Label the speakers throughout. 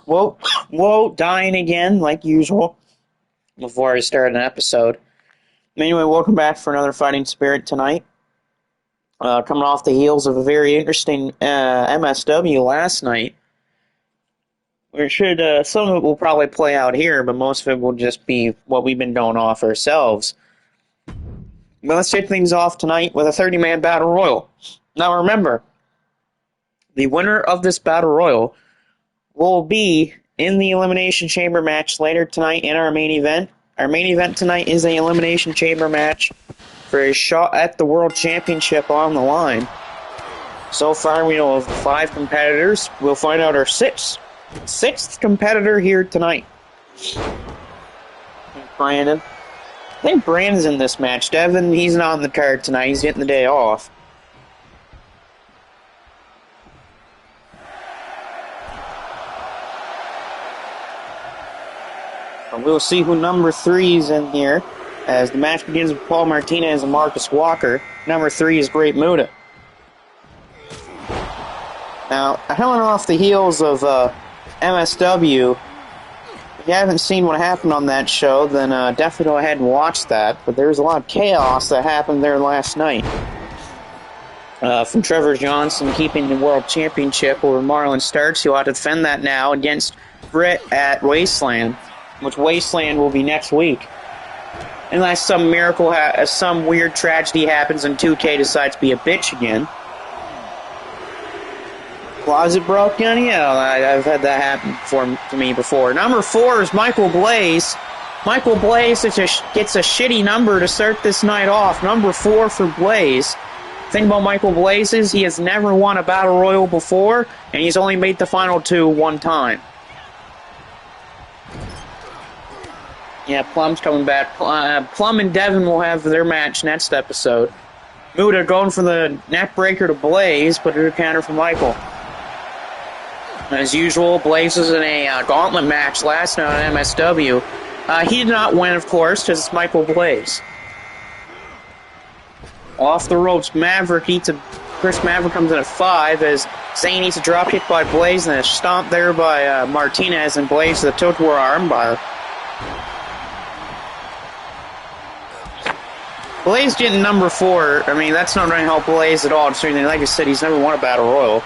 Speaker 1: Whoa, dying again, like usual, before I start an episode. Anyway, welcome back for another Fighting Spirit tonight. Coming off the heels of a very interesting MSW last night. Some of it will probably play out here, but most of it will just be what we've been going off ourselves. But let's take things off tonight with a 30-man Battle Royal. Now remember, the winner of this Battle Royal will be in the Elimination Chamber match later tonight in our main event. Our main event tonight is an Elimination Chamber match for a shot at the World Championship on the line. So far, we know of 5 competitors. We'll find out our sixth competitor here tonight. Brandon. I think Brandon's in this match. Devin, he's not on the card tonight. He's getting the day off. We'll see who number 3 is in here as the match begins with Paul Martinez and Marcus Walker. Number 3 is Great Muda. Now, coming off the heels of MSW, if you haven't seen what happened on that show, then definitely go ahead and watch that. But there was a lot of chaos that happened there last night. From Trevor Johnson keeping the World Championship over Marlon Starks. He'll have to defend that now against Britt at Wasteland, which Wasteland will be next week. Unless some miracle, some weird tragedy happens and 2K decides to be a bitch again. Closet broken? Yeah, I've had that happen to me before. Number 4 is Michael Blaze. Michael Blaze gets a shitty number to start this night off. Number 4 for Blaze. The thing about Michael Blaze is he has never won a Battle Royal before, and he's only made the final 2 one time. Yeah, Plum's coming back. Plum and Devin will have their match next episode. Muda going for the neck breaker to Blaze, but a counter for Michael. As usual, Blaze was in a gauntlet match last night on MSW. He did not win, of course, because it's Michael Blaze. Off the ropes, Chris Maverick comes in at 5 as Zane eats a drop kick by Blaze and a stomp there by Martinez, and Blaze the Totor armbar. Blaze getting number 4, I mean, that's not going to help Blaze at all. Like I said, he's never won a Battle Royal.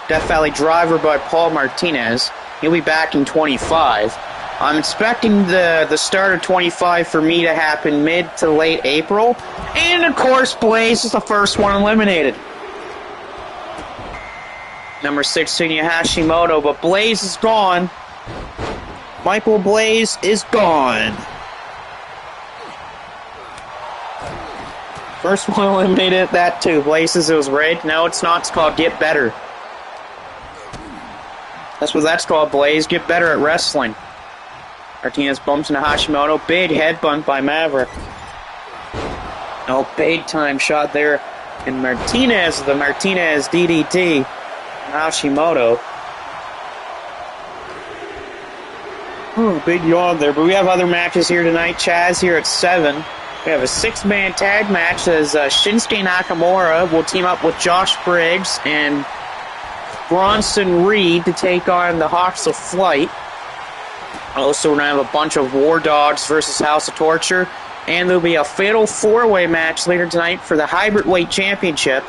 Speaker 1: Death Valley Driver by Paul Martinez. He'll be back in 25. I'm expecting the start of 25 for me to happen mid to late April. And, of course, Blaze is the first one eliminated. Number 16, Hashimoto, but Blaze is gone. Michael Blaze is gone. First one eliminated, that too. Blazes, it was rigged. No, it's not. It's called Get Better. That's what that's called, Blaze. Get better at wrestling. Martinez bumps into Hashimoto. Big headbutt by Maverick. No big time shot there. And Martinez, the Martinez DDT. Hashimoto. Big yawn there. But we have other matches here tonight. Chaz here at 7. We have a 6-man tag match as Shinsuke Nakamura will team up with Josh Briggs and Bronson Reed to take on the Hawks of Flight. Also, we're going to have a bunch of War Dogs versus House of Torture. And there'll be a fatal 4-way match later tonight for the Hybrid Weight Championship.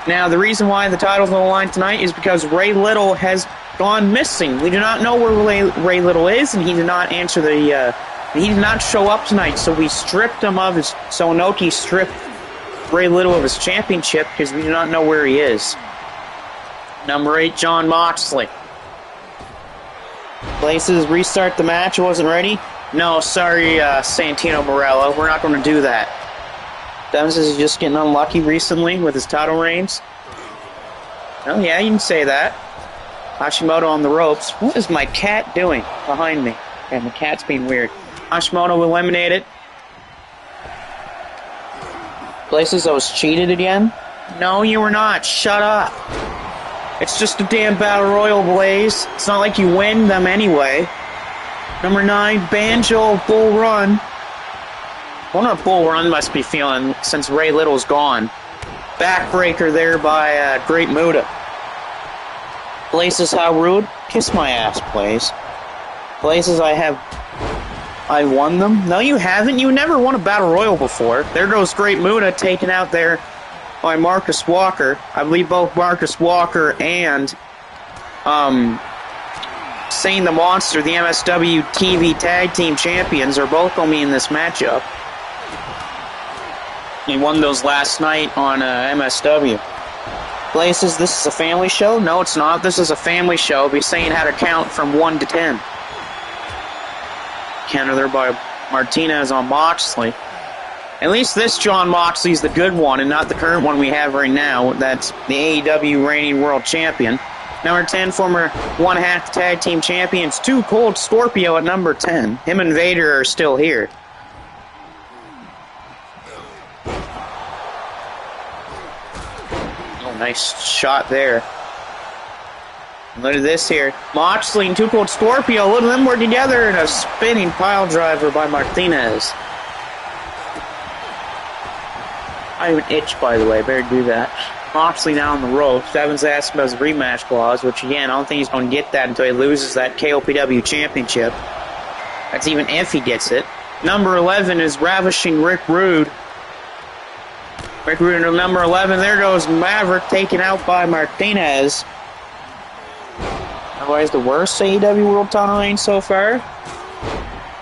Speaker 1: Now, the reason why the title's on the line tonight is because Ray Little has gone missing. We do not know where Ray Little is, and he did not answer he did not show up tonight, so we stripped him of his... So Inoki stripped Ray Little of his championship because we do not know where he is. Number 8, John Moxley. Places, restart the match. Wasn't ready? No, sorry, Santino Morello. We're not going to do that. Devin says he's just getting unlucky recently with his title reigns. Oh, yeah, you can say that. Hashimoto on the ropes. What is my cat doing behind me? And the cat's being weird. Hashimoto eliminated. Places, I was cheated again? No, you were not. Shut up. It's just a damn Battle Royal, Blaze. It's not like you win them anyway. Number 9, Banjo Bull Run. I wonder what Bull Run must be feeling since Ray Little's gone. Backbreaker there by Great Muda. Places, how rude. Kiss my ass, Blaze. Places I won them. No, you haven't. You never won a Battle Royal before. There goes Great Muda taken out there by Marcus Walker. I believe both Marcus Walker and Sane the Monster, the MSW TV Tag Team Champions, are both going to be in this matchup. He won those last night on MSW. Places, this is a family show? No, it's not. This is a family show. I'll be saying how to count from 1 to 10. Counter there by Martinez on Moxley. At least this John Moxley's the good one and not the current one we have right now. That's the AEW reigning world champion. Number 10, former one-half tag team champions, 2 Cold Scorpio at number 10. Him and Vader are still here. Oh, nice shot there. Look at this here. Moxley and 2 Cold Scorpio, look at them work together in a spinning pile driver by Martinez. I have an itch, by the way. Better do that. Moxley now on the ropes. Devin's asking about his rematch clause, which again, I don't think he's going to get that until he loses that KOPW championship. That's even if he gets it. Number 11 is ravishing Rick Rude. Rick Rude at number 11. There goes Maverick taken out by Martinez. Otherwise, the worst AEW World Title reign so far?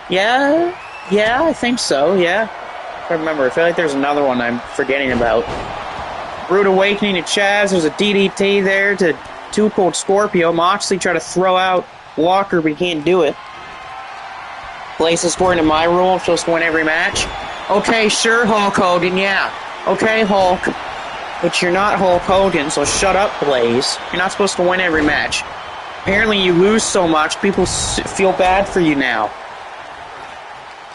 Speaker 1: Yeah, I think so, yeah. I remember, I feel like there's another one I'm forgetting about. Rude awakening to Chaz. There's a DDT there to 2 Cold Scorpio. Moxley tried to throw out Walker, but he can't do it. Places according to my rule, I'm supposed to win every match. Okay, sure, Hulk Hogan, yeah. Okay, Hulk. But you're not Hulk Hogan, so shut up, Blaze. You're not supposed to win every match. Apparently you lose so much, people feel bad for you now.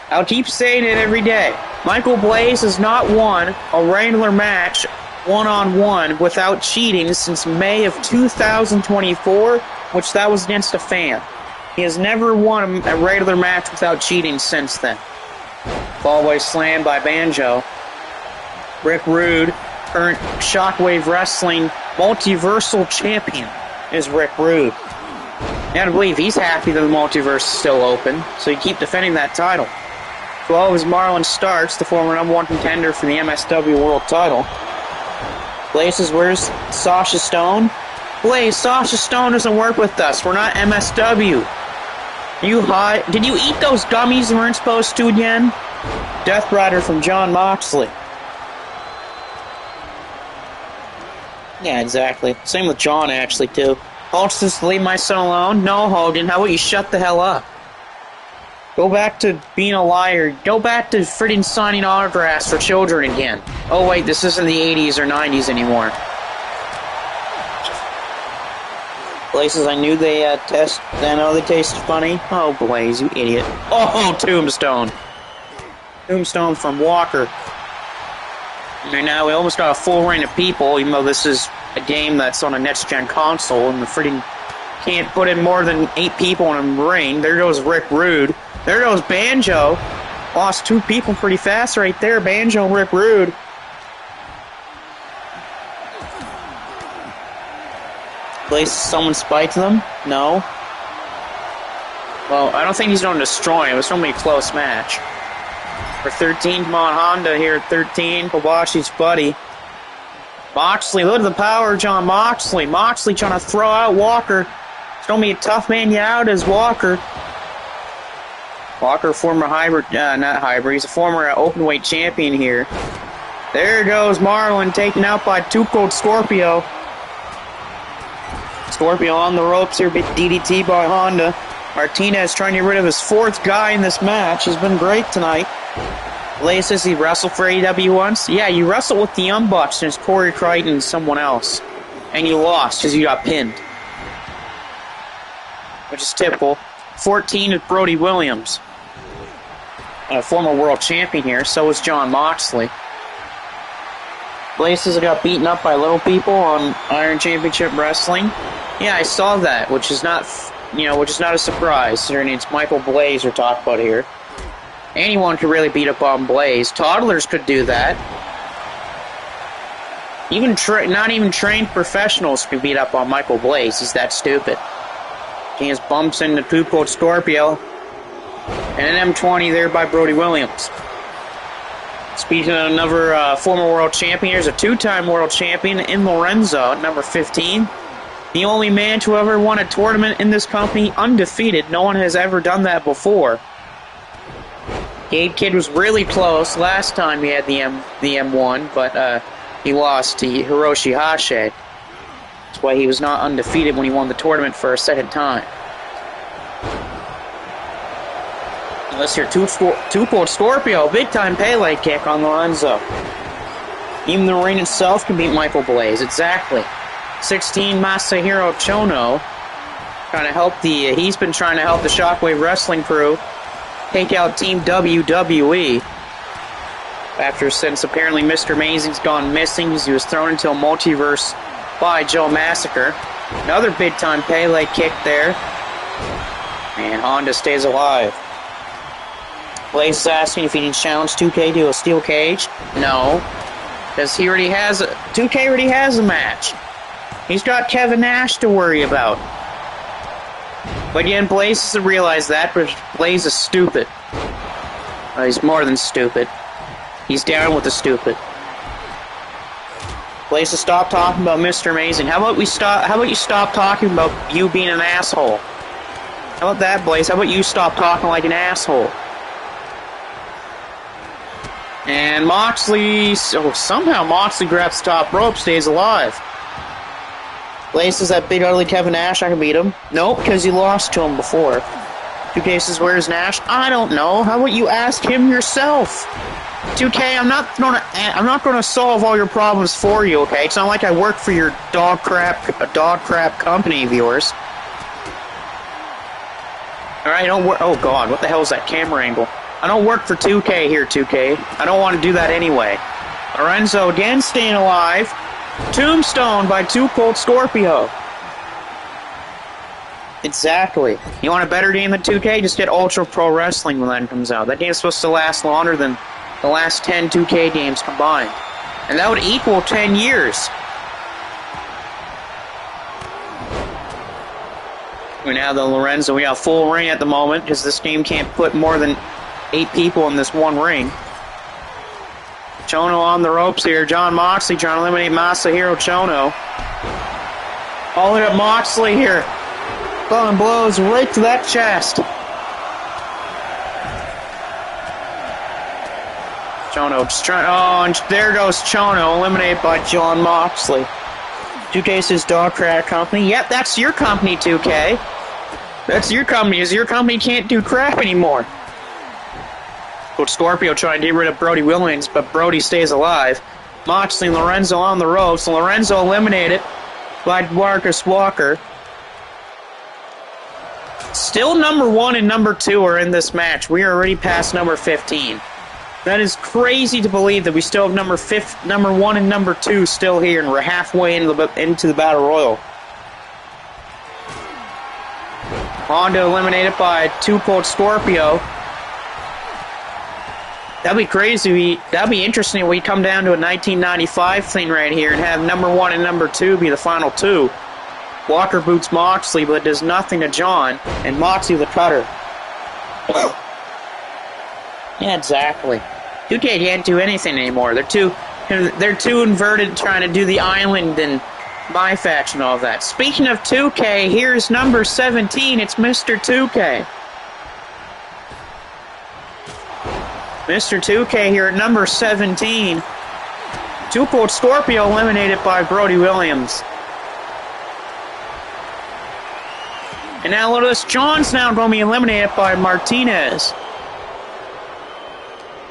Speaker 1: I'll keep saying it every day. Michael Blaze has not won a regular match one-on-one without cheating since May of 2024, which that was against a fan. He has never won a regular match without cheating since then. Fallaway slam by Banjo. Rick Rude, current Shockwave Wrestling multiversal champion, is Rick Rude. You gotta believe he's happy that the multiverse is still open, so he keep defending that title. 12 is Marlon Starks, the former number 1 contender for the MSW World Title. Places, where's Sasha Stone? Blaze, Sasha Stone doesn't work with us. We're not MSW. You high? Did you eat those gummies you weren't supposed to again? Death Rider from John Moxley. Yeah, exactly. Same with John, actually, too. Hulk says to leave my son alone? No, Hogan. How about you shut the hell up? Go back to being a liar. Go back to friggin' signing autographs for children again. Oh, wait, this isn't the 80s or 90s anymore. Places I knew they I know they tasted funny. Oh, Blaze, you idiot. Oh, Tombstone. Tombstone from Walker. And now we almost got a full reign of people, even though this is a game that's on a next-gen console, and the friggin' can't put in more than 8 people in a ring. There goes Rick Rude. There goes Banjo. Lost 2 people pretty fast right there. Banjo and Rick Rude. Place someone spiked them? No. Well, I don't think he's going to destroy him. It was going to be a close match. For 13, come on, Honda here at 13. Kowashi's buddy. Moxley, look at the power of John Moxley. Moxley trying to throw out Walker. It's going to be a tough man you out as Walker. Walker, former hybrid, not hybrid, he's a former openweight champion here. There goes Marlon, taken out by 2 Cold Scorpio. Scorpio on the ropes here, big DDT by Honda. Martinez trying to get rid of his 4th guy in this match. He's been great tonight. Lay says he wrestled for AEW once. Yeah, you wrestled with the Young Bucks and it's Corey Crichton and someone else. And you lost because you got pinned. Which is typical. 14 is Brody Williams. A former world champion here. So is John Moxley. Blazes got beaten up by little people on Iron Championship Wrestling. Yeah, I saw that, which is not, which is not a surprise. Considering it's Michael Blaze we're talking about here. Anyone could really beat up on Blaze. Toddlers could do that. Even not even trained professionals could beat up on Michael Blaze. He's that stupid. He just bumps into Two Cold Scorpio. And an M20 there by Brody Williams. Speaking of another former world champion, here's a two-time world champion in Lorenzo at number 15. The only man to ever won a tournament in this company undefeated. No one has ever done that before. Gabe Kidd was really close last time he had the M1, but he lost to Hiroshi Hashe. That's why he was not undefeated when he won the tournament for a second time. Let's hear two-fold Scorpio, big-time Pele kick on Lorenzo. Even the ring itself can beat Michael Blaze, exactly. 16, Masahiro Chono, he's been trying to help the Shockwave Wrestling crew take out Team WWE. Since apparently Mr. Amazing's gone missing, he was thrown into a multiverse by Joe Massacre. Another big-time Pele kick there. And Honda stays alive. Blaze is asking if he can challenge 2K to a steel cage. No, because 2K already has a match. He's got Kevin Nash to worry about. But again, Blaze doesn't realize that, but Blaze is stupid. He's more than stupid. He's down with the stupid. Blaze, to stop talking about Mr. Amazing. How about you stop talking about you being an asshole? How about that, Blaze? How about you stop talking like an asshole? And Moxley, somehow Moxley grabs the top rope, stays alive. Blaze says that big ugly Kevin Nash, I can beat him. Nope, because you lost to him before. 2K says, where's Nash? I don't know. How about you ask him yourself? 2K, I'm not gonna solve all your problems for you, okay? It's not like I work for your dog crap company, viewers. Alright, don't work. Oh god, what the hell is that camera angle? I don't work for 2K here, 2K. I don't want to do that anyway. Lorenzo again staying alive. Tombstone by Two Cold Scorpio. Exactly. You want a better game than 2K? Just get Ultra Pro Wrestling when that comes out. That game's supposed to last longer than the last 10 2K games combined. And that would equal 10 years. We now have the Lorenzo. We have full ring at the moment because this game can't put more than 8 people in this one ring. Chono on the ropes here. John Moxley trying to eliminate Masahiro Chono. Following up Moxley here. Throwing blows right to that chest. Chono just trying. Oh, and there goes Chono, eliminated by John Moxley. 2K says Dog Crap Company. Yep, that's your company, 2K. That's your company, as your company can't do crap anymore. Coach Scorpio trying to get rid of Brody Williams, but Brody stays alive. Moxley and Lorenzo on the ropes. Lorenzo eliminated by Marcus Walker. Still number 1 and number 2 are in this match. We are already past number 15. That is crazy to believe that we still have number 1 and number 2 still here, and we're halfway into the Battle Royal. Honda eliminated by Two Cold Scorpio. That'd be crazy. That'd be interesting if we come down to a 1995 thing right here and have number 1 and number 2 be the final 2. Walker boots Moxley, but does nothing to John, and Moxley the cutter. Yeah, exactly. 2K can't do anything anymore. They're too inverted, trying to do the island and my faction and all of that. Speaking of 2K, here's number 17. It's Mr. 2K. Mr. 2K here at number 17. Two Cold Scorpio eliminated by Brody Williams. And now Lotus John's now going to be eliminated by Martinez.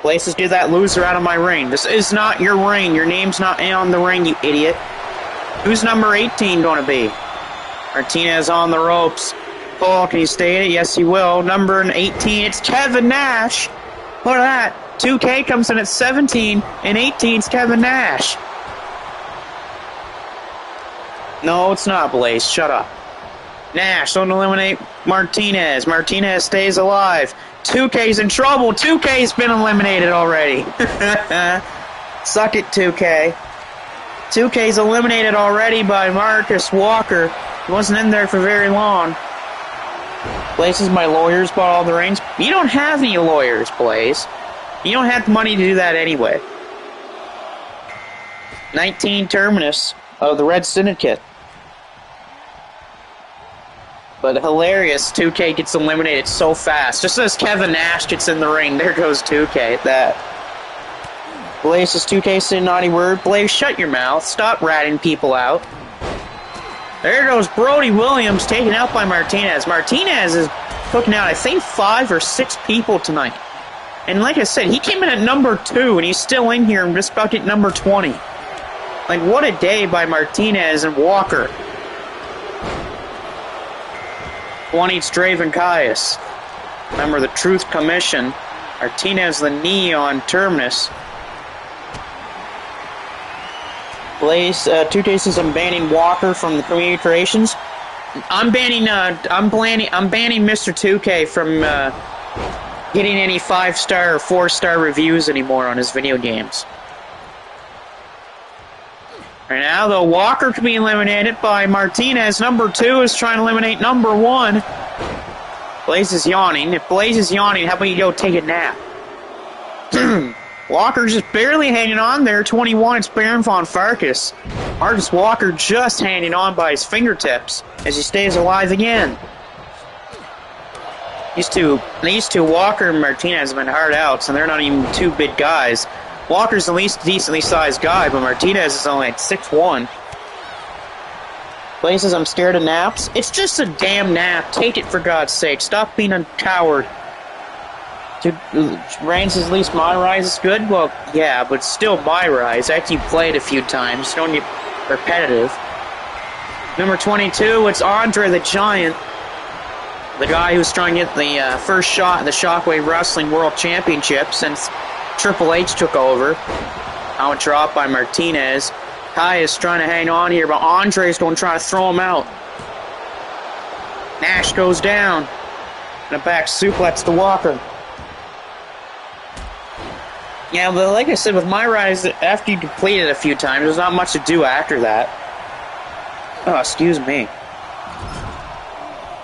Speaker 1: Places, get that loser out of my ring. This is not your ring. Your name's not on the ring, you idiot. Who's number 18 going to be? Martinez on the ropes. Oh, can he stay in it? Yes, he will. Number 18, it's Kevin Nash. Look at that. 2K comes in at 17, and 18's Kevin Nash. No, it's not, Blaze. Shut up. Nash, don't eliminate Martinez. Martinez stays alive. 2K's in trouble. 2K's been eliminated already. Suck it, 2K. 2K's eliminated already by Marcus Walker. He wasn't in there for very long. Blaze is my lawyers, bought all the rings. You don't have any lawyers, Blaze. You don't have the money to do that anyway. 19 Terminus of the Red Syndicate. But hilarious, 2K gets eliminated so fast. Just as Kevin Nash gets in the ring, there goes 2K at that. Blaze says 2K said a naughty word. Blaze, shut your mouth. Stop ratting people out. There goes Brody Williams taken out by Martinez. Martinez is cooking out, I think, 5 or 6 people tonight. And like I said, he came in at number 2, and he's still in here and just about to get number 20. Like, what a day by Martinez and Walker. One eats Draven Caius. Remember the Truth Commission. Martinez the knee on Terminus. Blaze, 2K says I'm banning Walker from the community creations. I'm banning Mr. 2K from getting any 5-star or 4-star reviews anymore on his video games. Right now, though, Walker could be eliminated by Martinez. Number 2 is trying to eliminate number 1. Blaze is yawning. If Blaze is yawning, how about you go take a nap? Walker's just barely hanging on there. 21, it's Baron von Farkas. Marcus Walker just hanging on by his fingertips as he stays alive again. These two, Walker and Martinez, have been hard outs, and they're not even 2 big guys. Walker's the least decently sized guy, but Martinez is only at 6'1". Blaze says, I'm scared of naps. It's just a damn nap. Take it for God's sake. Stop being a coward. Reigns says, at least my rise is good. Well, yeah, but still my rise. After you play it a few times, don't get repetitive. Number 22, it's Andre the Giant. The guy who's trying to get the first shot at the Shockwave Wrestling World Championship since Triple H took over. Out drop by Martinez. Kai is trying to hang on here, but Andre's going to try to throw him out. Nash goes down. And a back suplex to Walker. Yeah, but like I said, with my rise, after you complete it a few times, there's not much to do after that. Oh, excuse me.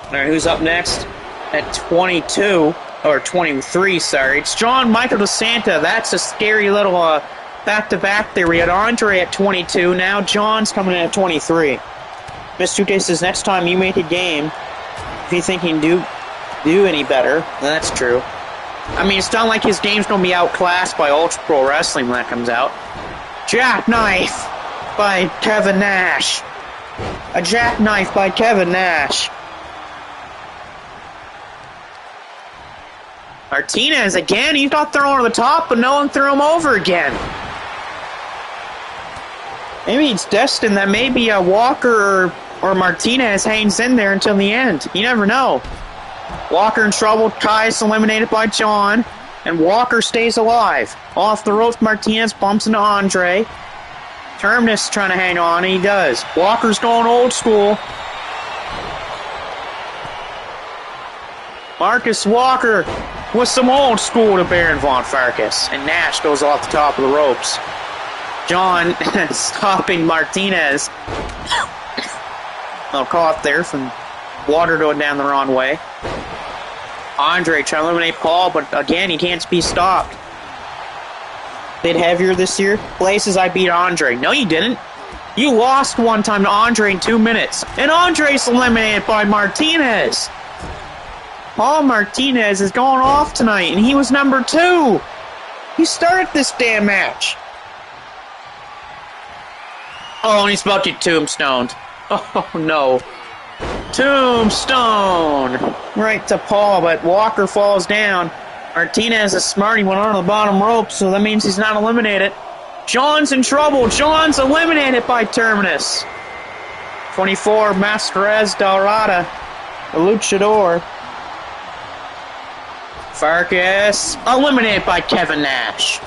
Speaker 1: Alright, who's up next? At 22, or 23, sorry. It's John Michael DeSanta. That's a scary little back-to-back there. We had Andre at 22, now John's coming in at 23. Miss 2K says, next time you make a game, if you think you can do any better, then that's true. I mean, it's not like his game's going to be outclassed by Ultra Pro Wrestling when that comes out. Jackknife by Kevin Nash. A jackknife by Kevin Nash. Martinez again, he got thrown over the top, but no one threw him over again. Maybe it's destined that maybe Walker or Martinez hangs in there until the end. You never know. Walker in trouble, Kai's eliminated by John, and Walker stays alive. Off the ropes, Martinez bumps into Andre. Terminus trying to hang on, and he does. Walker's going old school. Marcus Walker with some old school to Baron von Farkas, and Nash goes off the top of the ropes. John stopping Martinez. Little cough there from water going down the wrong way. Andre trying to eliminate Paul, but again, he can't be stopped. Bit heavier this year. Blaze says, I beat Andre. No, you didn't. You lost one time to Andre in 2 minutes. And Andre's eliminated by Martinez. Paul Martinez is going off tonight, and he was number 2. He started this damn match. Oh, and he's about to get tombstoned. Oh, no. Tombstone! Right to Paul, but Walker falls down. Martinez is smart. He went on the bottom rope, so that means he's not eliminated. John's in trouble. John's eliminated by Terminus. 24, Mascares Dorada, the luchador. Farkas eliminated by Kevin Nash.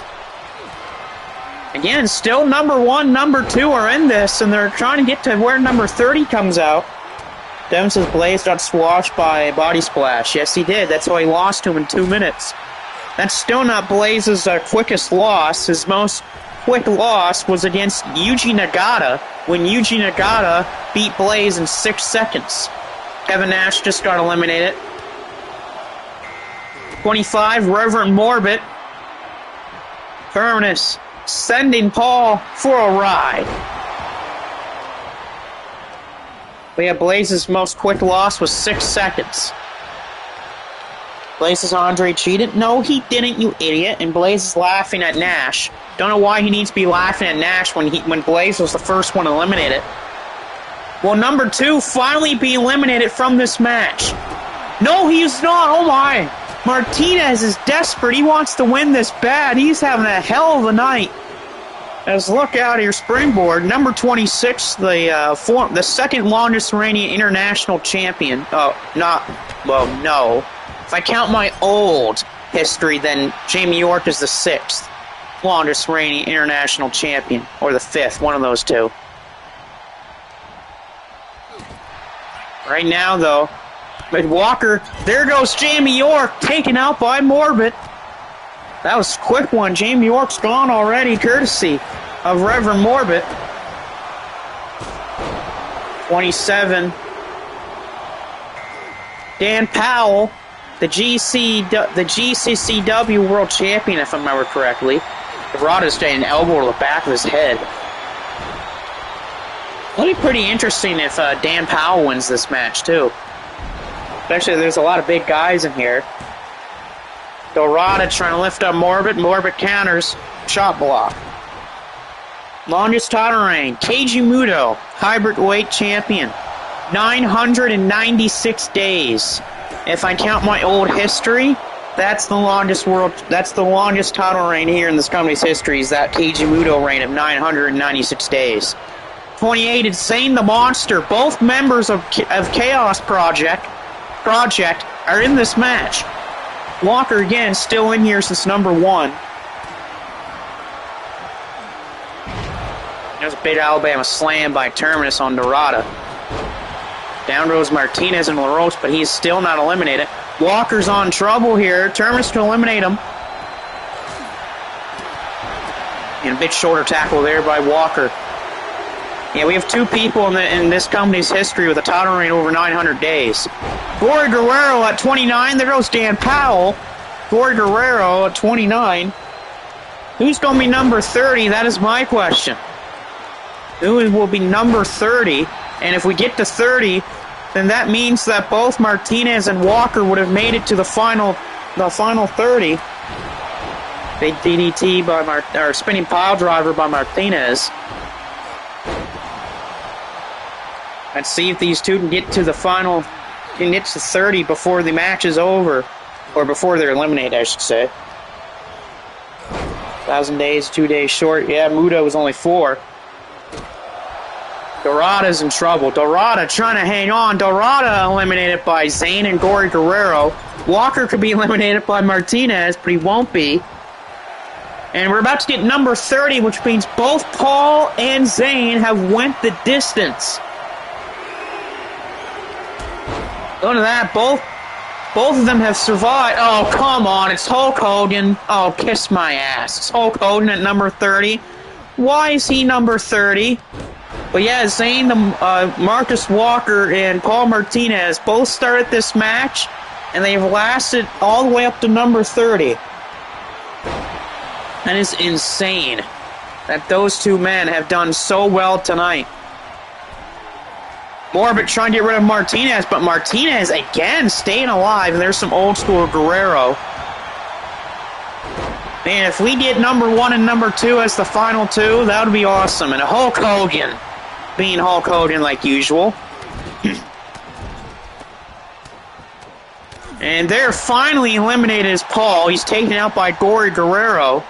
Speaker 1: Again, still number 1, number 2 are in this, and they're trying to get to where number 30 comes out. Devin says Blaze got squashed by Body Splash. Yes, he did. That's why he lost to him in 2 minutes. That's still not Blaze's quickest loss. His most quick loss was against Yuji Nagata, when Yuji Nagata beat Blaze in 6 seconds. Kevin Nash just got eliminated. 25, Reverend Morbid. Terminus sending Paul for a ride. We have Blaze's most quick loss was 6 seconds. Blaze's Andre cheated? No, he didn't, you idiot. And Blaze is laughing at Nash. Don't know why he needs to be laughing at Nash when Blaze was the first one eliminated. Will number 2 finally be eliminated from this match? No, he's not. Oh my. Martinez is desperate. He wants to win this bad. He's having a hell of a night. As look out here, springboard. Number 26, the second longest reigning international champion. Oh, no. If I count my old history, then Jamie York is the 6th longest reigning international champion. Or the 5th, one of those two. Right now, though, but Walker, there goes Jamie York, taken out by Morbid. That was a quick one. Jamie York's gone already, courtesy of Reverend Morbid. 27. Dan Powell, the GCCW World Champion, if I remember correctly. Dorada's getting an elbow to the back of his head. It'll be pretty interesting if Dan Powell wins this match, too. Especially there's a lot of big guys in here. Dorada trying to lift up Morbid. Morbid counters. Chop block. Longest title reign. Keiji Muto, hybrid weight champion. 996 days. If I count my old history, that's the longest title reign here in this company's history, is that Keiji Muto reign of 996 days. 28 is Zane the Monster. Both members of Chaos Project are in this match. Walker again still in here since number 1. There's a big Alabama slam by Terminus on Dorada. Down goes Martinez and LaRoche, but he's still not eliminated. Walker's on trouble here. Terminus to eliminate him. And a big shoulder tackle there by Walker. Yeah, we have 2 people in this company's history with a title reign over 900 days. Gory Guerrero at 29. There goes Dan Powell. Gory Guerrero at 29. Who's going to be number 30? That is my question. Who will be number 30? And if we get to 30, then that means that both Martinez and Walker would have made it to the final 30. Big DDT by spinning pile driver by Martinez. Let's see if these two can get to the final, can get to 30 before the match is over. Or before they're eliminated, I should say. 1,000 days, 2 days short. Yeah, Muto was only 4. Dorada's in trouble. Dorada trying to hang on. Dorada eliminated by Zane and Gory Guerrero. Walker could be eliminated by Martinez, but he won't be. And we're about to get number 30, which means both Paul and Zane have went the distance. Look at that. Both of them have survived. Oh, come on. It's Hulk Hogan. Oh, kiss my ass. It's Hulk Hogan at number 30. Why is he number 30? But yeah, Zane, Marcus Walker, and Paul Martinez both started this match, and they've lasted all the way up to number 30. That is insane that those 2 men have done so well tonight. Morbid trying to get rid of Martinez, but Martinez again staying alive, and there's some old school Guerrero. Man, if we get number 1 and number 2 as the final 2, that would be awesome. And Hulk Hogan being Hulk Hogan like usual. And they're finally eliminated as Paul. He's taken out by Gory Guerrero.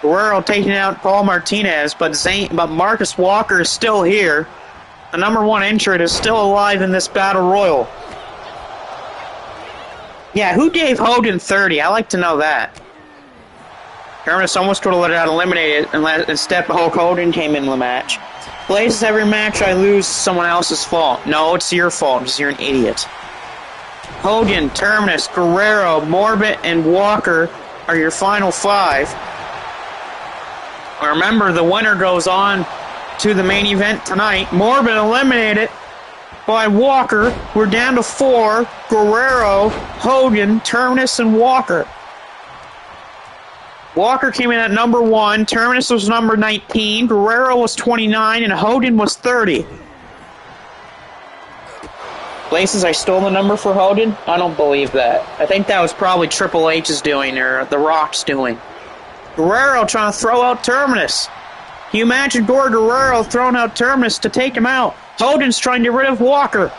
Speaker 1: Guerrero taking out Paul Martinez, but Marcus Walker is still here. The number 1 entrant is still alive in this battle royal. Yeah, who gave Hogan 30? I like to know that. Terminus almost could have let it out eliminated, instead Hulk Hogan came in the match. Blazes, every match I lose, someone else's fault. No, it's your fault because you're an idiot. Hogan, Terminus, Guerrero, Morbid, and Walker are your final 5. Remember, the winner goes on to the main event tonight. Morbid eliminated. by Walker. We're down to 4. Guerrero, Hogan, Terminus, and Walker. Walker came in at number 1. Terminus was number 19. Guerrero was 29. And Hogan was 30. Places, I stole the number for Hogan? I don't believe that. I think that was probably Triple H's doing or The Rock's doing. Guerrero trying to throw out Terminus. Can you imagine Guerrero throwing out Terminus to take him out? Hogan's trying to get rid of Walker.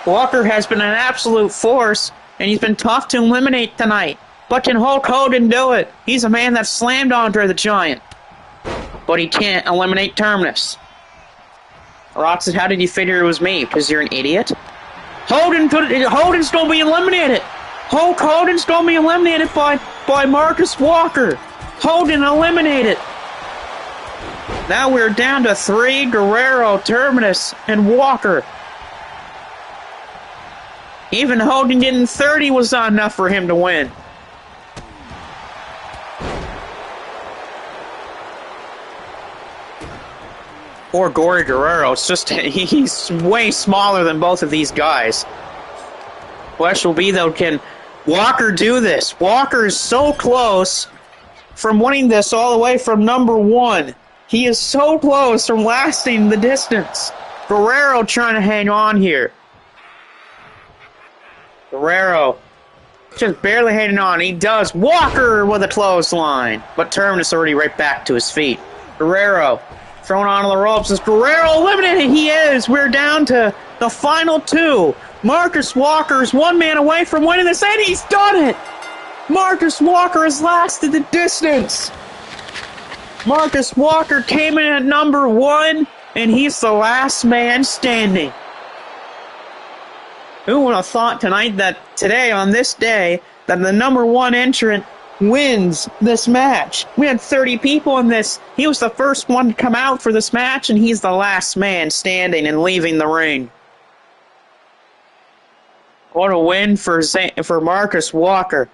Speaker 1: Walker has been an absolute force, and he's been tough to eliminate tonight. But can Hulk Hogan do it? He's a man that slammed Andre the Giant. But he can't eliminate Terminus. Rock said, how did you figure it was me? Because you're an idiot? Hogan's going to be eliminated. Hulk Hogan's going to be eliminated by Marcus Walker. Hogan eliminated. Now we're down to 3, Guerrero, Terminus, and Walker. Even Hogan getting 30 was not enough for him to win. Poor Gory Guerrero, it's just, he's way smaller than both of these guys. Question will be, though, can Walker do this? Walker is so close from winning this all the way from number 1. He is so close from lasting the distance. Guerrero trying to hang on here. Guerrero just barely hanging on. He does. Walker with a clothesline. But Terminus already right back to his feet. Guerrero thrown onto the ropes. Is Guerrero eliminated? He is. We're down to the final 2. Marcus Walker is 1 man away from winning this, and he's done it! Marcus Walker has lasted the distance. Marcus Walker came in at number 1, and he's the last man standing. Who would have thought today, on this day, that the number 1 entrant wins this match? We had 30 people in this. He was the first one to come out for this match, and he's the last man standing and leaving the ring. What a win for Marcus Walker.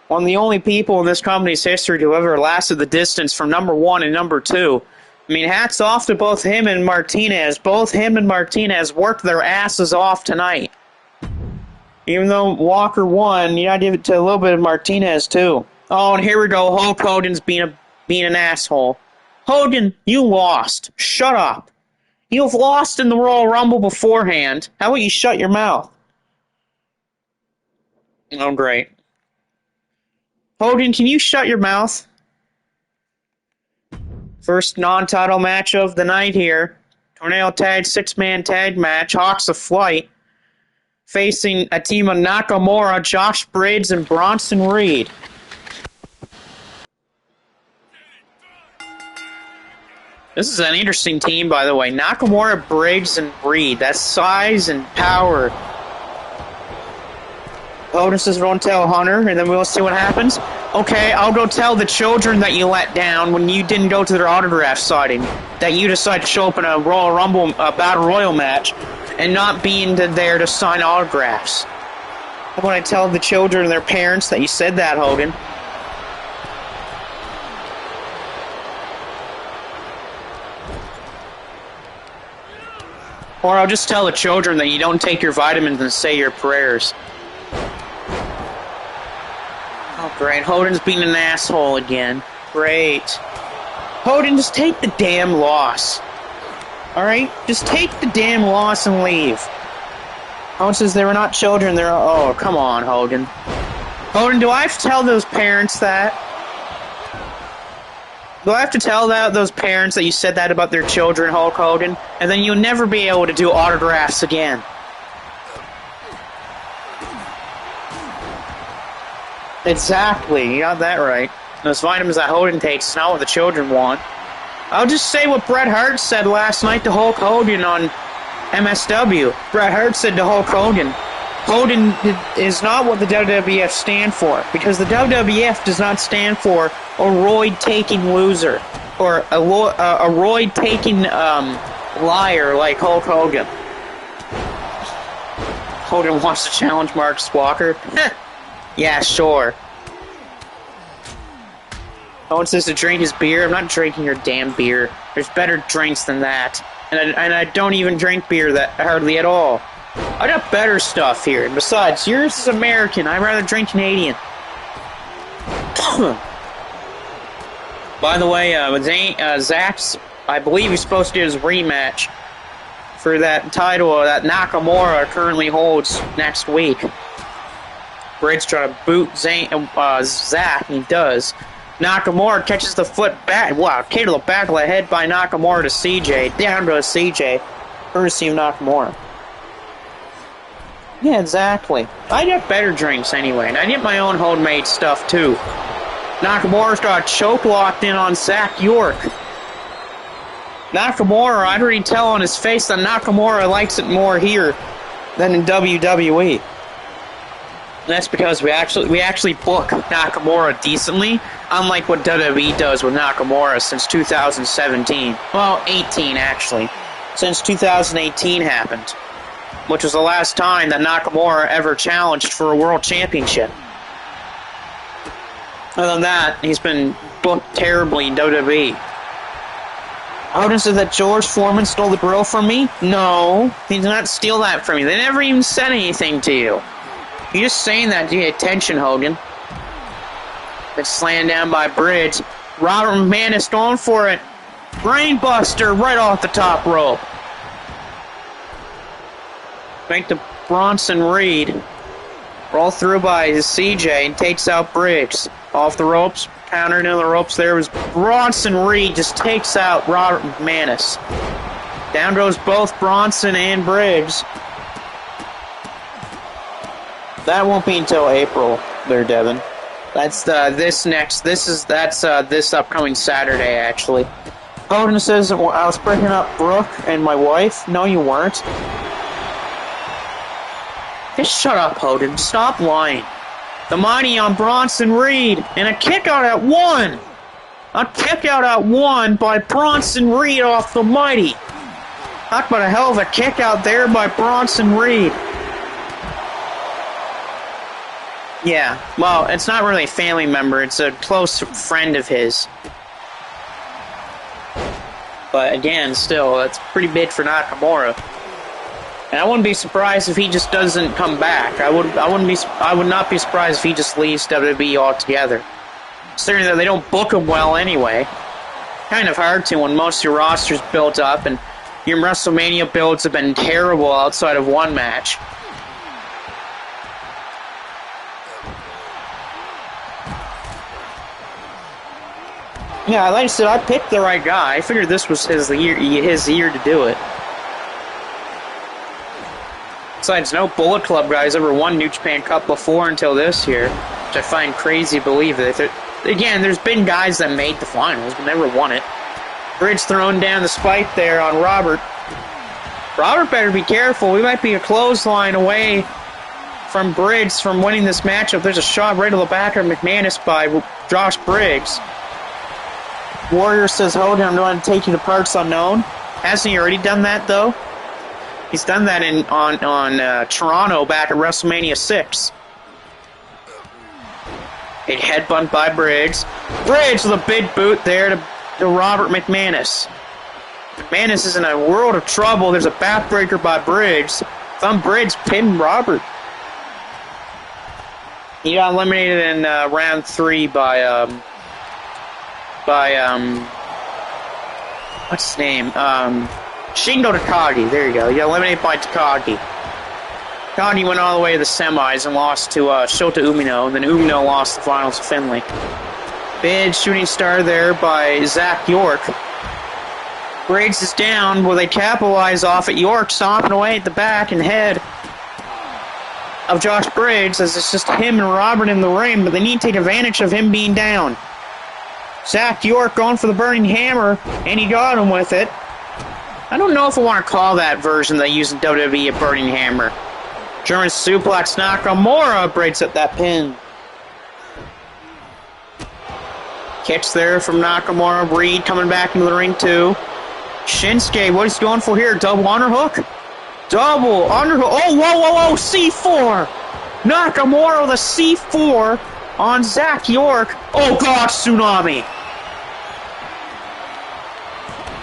Speaker 1: One of the only people in this company's history to ever lasted the distance from number 1 and number 2. I mean, hats off to both him and Martinez. Both him and Martinez worked their asses off tonight. Even though Walker won, you gotta give it to a little bit of Martinez, too. Oh, and here we go. Hulk Hogan's being an asshole. Hogan, you lost. Shut up. You've lost in the Royal Rumble beforehand. How about you shut your mouth? Oh, great. Hogan, can you shut your mouth? First non-title match of the night here. Tornado Tag 6-man tag match. Hawks of Flight facing a team of Nakamura, Josh Briggs, and Bronson Reed. This is an interesting team, by the way. Nakamura, Briggs, and Reed. That's size and power. Hogan says, don't tell Hunter, and then we'll see what happens. Okay, I'll go tell the children that you let down when you didn't go to their autograph signing, that you decided to show up in a Royal Rumble, Battle Royal match, and not being there to sign autographs. How about I tell the children and their parents that you said that, Hogan? Or I'll just tell the children that you don't take your vitamins and say your prayers. Oh, great. Hogan's being an asshole again. Great. Hogan, just take the damn loss. Alright? Just take the damn loss and leave. Hogan says they were not children. They're... Oh, come on, Hogan. Hogan, do I have to tell those parents that? Do I have to tell those parents that you said that about their children, Hulk Hogan? And then you'll never be able to do autographs again. Exactly, you got that right. Those vitamins that Hogan takes is not what the children want. I'll just say what Bret Hart said last night to Hulk Hogan on MSW. Bret Hart said to Hulk Hogan, Hogan is not what the WWF stand for, because the WWF does not stand for a roid-taking loser, or a roid-taking liar like Hulk Hogan. Hogan wants to challenge Marcus Walker? Yeah, sure. Hogan says to drink his beer. I'm not drinking your damn beer. There's better drinks than that. And I don't even drink beer that hardly at all. I got better stuff here. And besides, yours is American. I'd rather drink Canadian. By the way, Zach's, I believe he's supposed to do his rematch for that title that Nakamura currently holds next week. Briggs trying to boot Zach, and he does. Nakamura catches the foot back. Wow, kick to the back of the head by Nakamura to CJ. Down to CJ. Courtesy of Nakamura. Yeah, exactly. I get better drinks anyway, and I get my own homemade stuff too. Nakamura's got a choke locked in on Zach York. Nakamura, I'd already tell on his face that Nakamura likes it more here than in WWE. That's because we actually book Nakamura decently, unlike what WWE does with Nakamura since 2017. Well, 18 actually. Since 2018 happened, which was the last time that Nakamura ever challenged for a world championship. Other than that, he's been booked terribly in WWE. Odin said that George Foreman stole the grill from me? No, he did not steal that from me. They never even said anything to you. You're just saying that to get attention, Hogan. Been slammed down by Bridge. Robert McManus going for it. Brainbuster right off the top rope. Back to Bronson Reed. Roll through by CJ and takes out Briggs. Off the ropes. Counter into the ropes there was Bronson Reed. Just takes out Robert McManus. Down goes both Bronson and Briggs. That won't be until April there, Devin. That's this upcoming Saturday, actually. Odin says I was breaking up Brooke and my wife. No, you weren't. Just shut up, Odin. Stop lying. The mighty on Bronson Reed, and a kick out at one. A kick out at one by Bronson Reed off the mighty. Talk about a hell of a kick out there by Bronson Reed. Yeah, well, it's not really a family member, it's a close friend of his. But again, still, that's pretty big for Nakamura. And I wouldn't be surprised if he just doesn't come back. I would not be surprised if he just leaves WWE altogether. Considering that they don't book him well anyway. Kind of hard to when most of your roster's built up and your WrestleMania builds have been terrible outside of one match. Yeah, like I said, I picked the right guy. I figured this was his year to do it. Besides, no Bullet Club guys ever won New Japan Cup before until this year, which I find crazy to believe. Again, there's been guys that made the finals but never won it. Bridge throwing down the spike there on Robert. Robert better be careful. We might be a clothesline away from Bridge from winning this matchup. There's a shot right to the back of McManus by Josh Briggs. Warrior says, hold on, I'm going to take you to parts unknown. Hasn't he already done that, though? He's done that on Toronto back at WrestleMania 6. A headbutt by Briggs. Briggs with a big boot there to Robert McManus. McManus is in a world of trouble. There's a backbreaker by Briggs. Thumb Briggs pinned Robert. He got eliminated in round 3 by what's his name? Shingo Takagi. There you go. He got eliminated by Takagi. Takagi went all the way to the semis and lost to Shota Umino, and then Umino lost the finals to Finlay. Big shooting star there by Zach York. Briggs is down. Will they capitalize off it? York stomping away at the back and head of Josh Briggs as it's just him and Robert in the ring, but they need to take advantage of him being down. Zach York going for the burning hammer, and he got him with it. I don't know if I want to call that version they use in WWE a burning hammer. German suplex Nakamura breaks up that pin. Kicks there from Nakamura. Reed coming back into the ring too. Shinsuke, what is he going for here? Double underhook? Double underhook. Oh, whoa. C4. Nakamura with a C4 on Zach York. Oh, God, tsunami.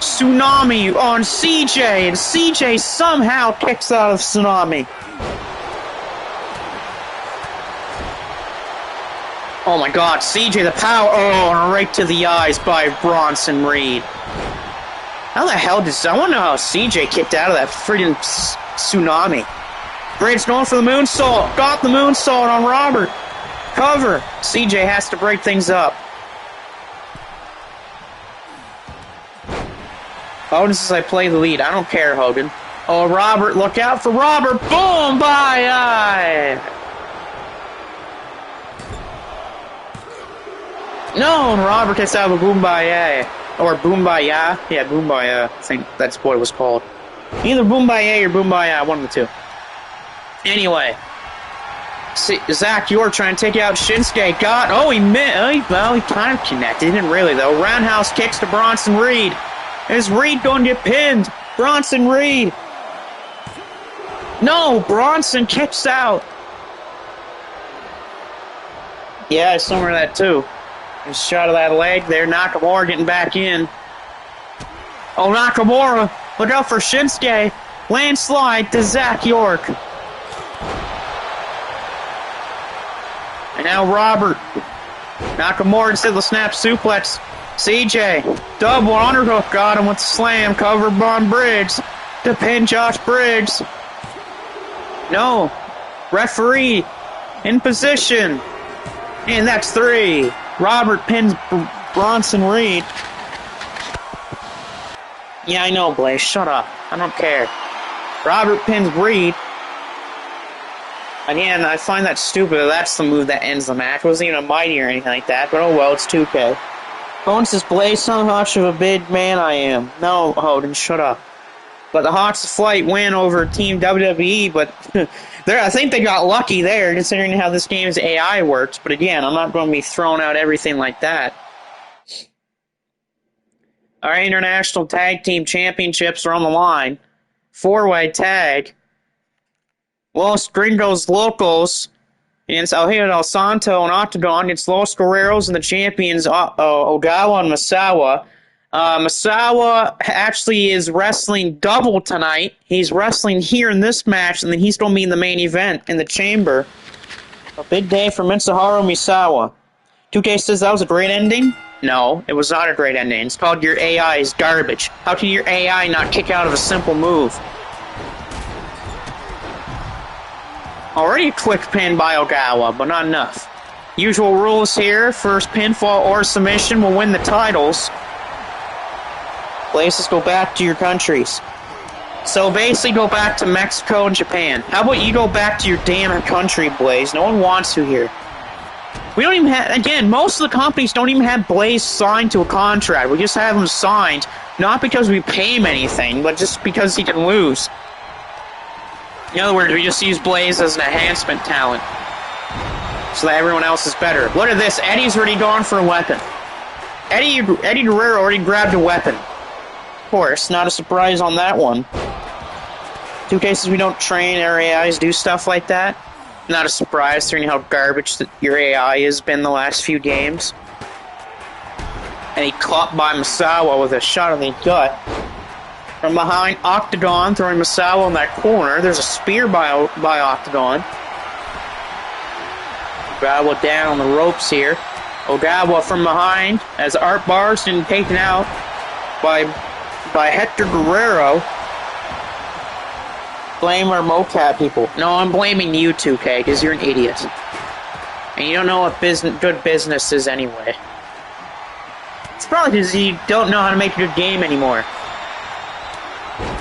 Speaker 1: Tsunami on CJ, and CJ somehow kicks out of Tsunami. Oh my god, CJ the power, and right to the eyes by Bronson Reed. How the hell I wonder how CJ kicked out of that freaking Tsunami. Briggs going for the moonsault, got the moonsault on Robert. Cover, CJ has to break things up. Hogan says I play the lead. I don't care, Hogan. Oh, Robert, look out for Robert. Boom, bye. No, and Robert gets out of a Boombayah. Or Boombaya. Yeah, Boombaya. I think that's what it was called. Either Boombaya or Boombaya, one of the two. Anyway. See, Zach York trying to take out Shinsuke. He missed. Well, he kind of connected. He didn't really, though. Roundhouse kicks to Bronson Reed. Is Reed going to get pinned? Bronson Reed. No, Bronson kicks out. Yeah, I saw some of that too. A shot of that leg there. Nakamura getting back in. Oh, Nakamura. Look out for Shinsuke. Landslide to Zach York. And now Robert. Nakamura instead of the snap suplex. CJ, double underhook, got him with the slam, covered by Briggs, to pin Josh Briggs. No, referee in position, and that's 3. Robert pins Bronson Reed. Yeah, I know, Blaze, shut up, I don't care. Robert pins Reed. Again, I find that stupid. That's the move that ends the match. It wasn't even a mighty or anything like that, but oh well, it's 2K. Bones says, Blaze, how much of a big man I am. No, Hoden, shut up. But the Hawks of Flight win over Team WWE, but I think they got lucky there, considering how this game's AI works. But again, I'm not going to be throwing out everything like that. Our International Tag Team Championships are on the line. 4-way tag. Los Gringos Locals against El Hijo del Santo and Octagon against Los Guerreros and the champions Ogawa and Misawa. Misawa actually is wrestling double tonight. He's wrestling here in this match, and then he's going to be in the main event in the chamber. A big day for Mitsuharu Misawa. 2K says that was a great ending? No, it was not a great ending. It's called Your AI is Garbage. How can your AI not kick out of a simple move? Already a quick pin by Ogawa, but not enough. Usual rules here. First pinfall or submission will win the titles. Places go back to your countries. So basically go back to Mexico and Japan. How about you go back to your damn country, Blaze? No one wants to here. We don't even have, again, most of the companies don't even have Blaze signed to a contract. We just have him signed, not because we pay him anything, but just because he can lose. In other words, we just use Blaze as an enhancement talent so that everyone else is better. Look at this. Eddie's already gone for a weapon. Eddie Guerrero already grabbed a weapon. Of course, not a surprise on that one. 2K says we don't train our AIs do stuff like that. Not a surprise, considering how garbage that your AI has been the last few games. And he caught by Misawa with a shot in the gut. From behind, Octagon throwing Misawa in that corner. There's a spear by Octagon. Ogawa down on the ropes here. Ogawa from behind as Art Bar's been taken out by Hector Guerrero. Blame our mocap people. No, I'm blaming you, 2K, because you're an idiot. And you don't know what good business is anyway. It's probably because you don't know how to make a good game anymore.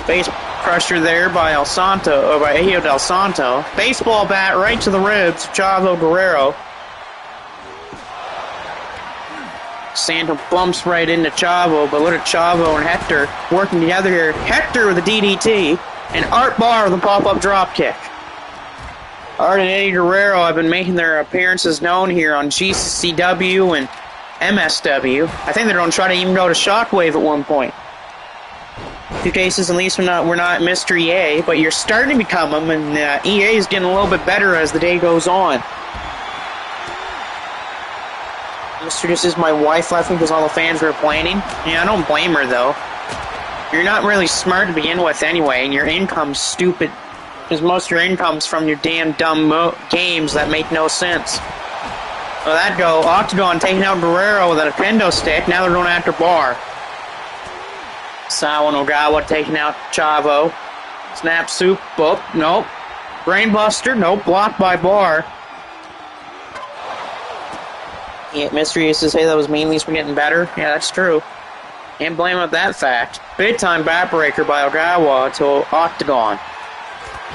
Speaker 1: Face crusher there by El Santo, or by Hijo del Santo. Baseball bat right to the ribs of Chavo Guerrero. Santo bumps right into Chavo, but look at Chavo and Hector working together here. Hector with a DDT, and Art Bar with a pop-up dropkick. Art and Eddie Guerrero have been making their appearances known here on GCW and MSW. I think they're going to try to even go to Shockwave at one point. 2K says at least we're not Mr. EA, but you're starting to become them, and EA is getting a little bit better as the day goes on. Mr. This is my wife laughing because all the fans were complaining. Yeah, I don't blame her though. You're not really smart to begin with anyway, and your income's stupid. Because most of your income's from your damn dumb games that make no sense. So that go, Octagon taking out Guerrero with a kendo stick. Now they're going after Bar. Sawa and Ogawa taking out Chavo. Snap Soup, boop, nope. Brainbuster, nope, blocked by Bar. Yeah, Mystery used to say that was mainly for getting better. Yeah, that's true. Can't blame him at that fact. Big time backbreaker by Ogawa to Octagon.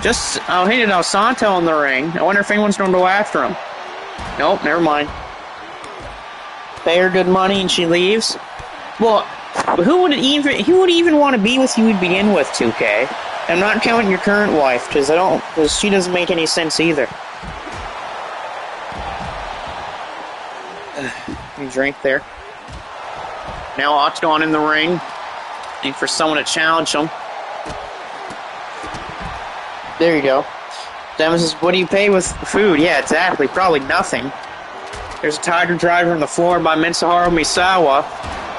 Speaker 1: Just, he did El Santo in the ring. I wonder if anyone's going to go after him. Nope, never mind. Pay her good money and she leaves. Well, who would even want to be with you to begin with, 2K? I'm not counting your current wife, because she doesn't make any sense either. You drink there. Now Octagon in the ring. Need for someone to challenge him. There you go. Devin says, what do you pay with food? Yeah, exactly. Probably nothing. There's a Tiger Driver on the floor by Mitsuharu Misawa.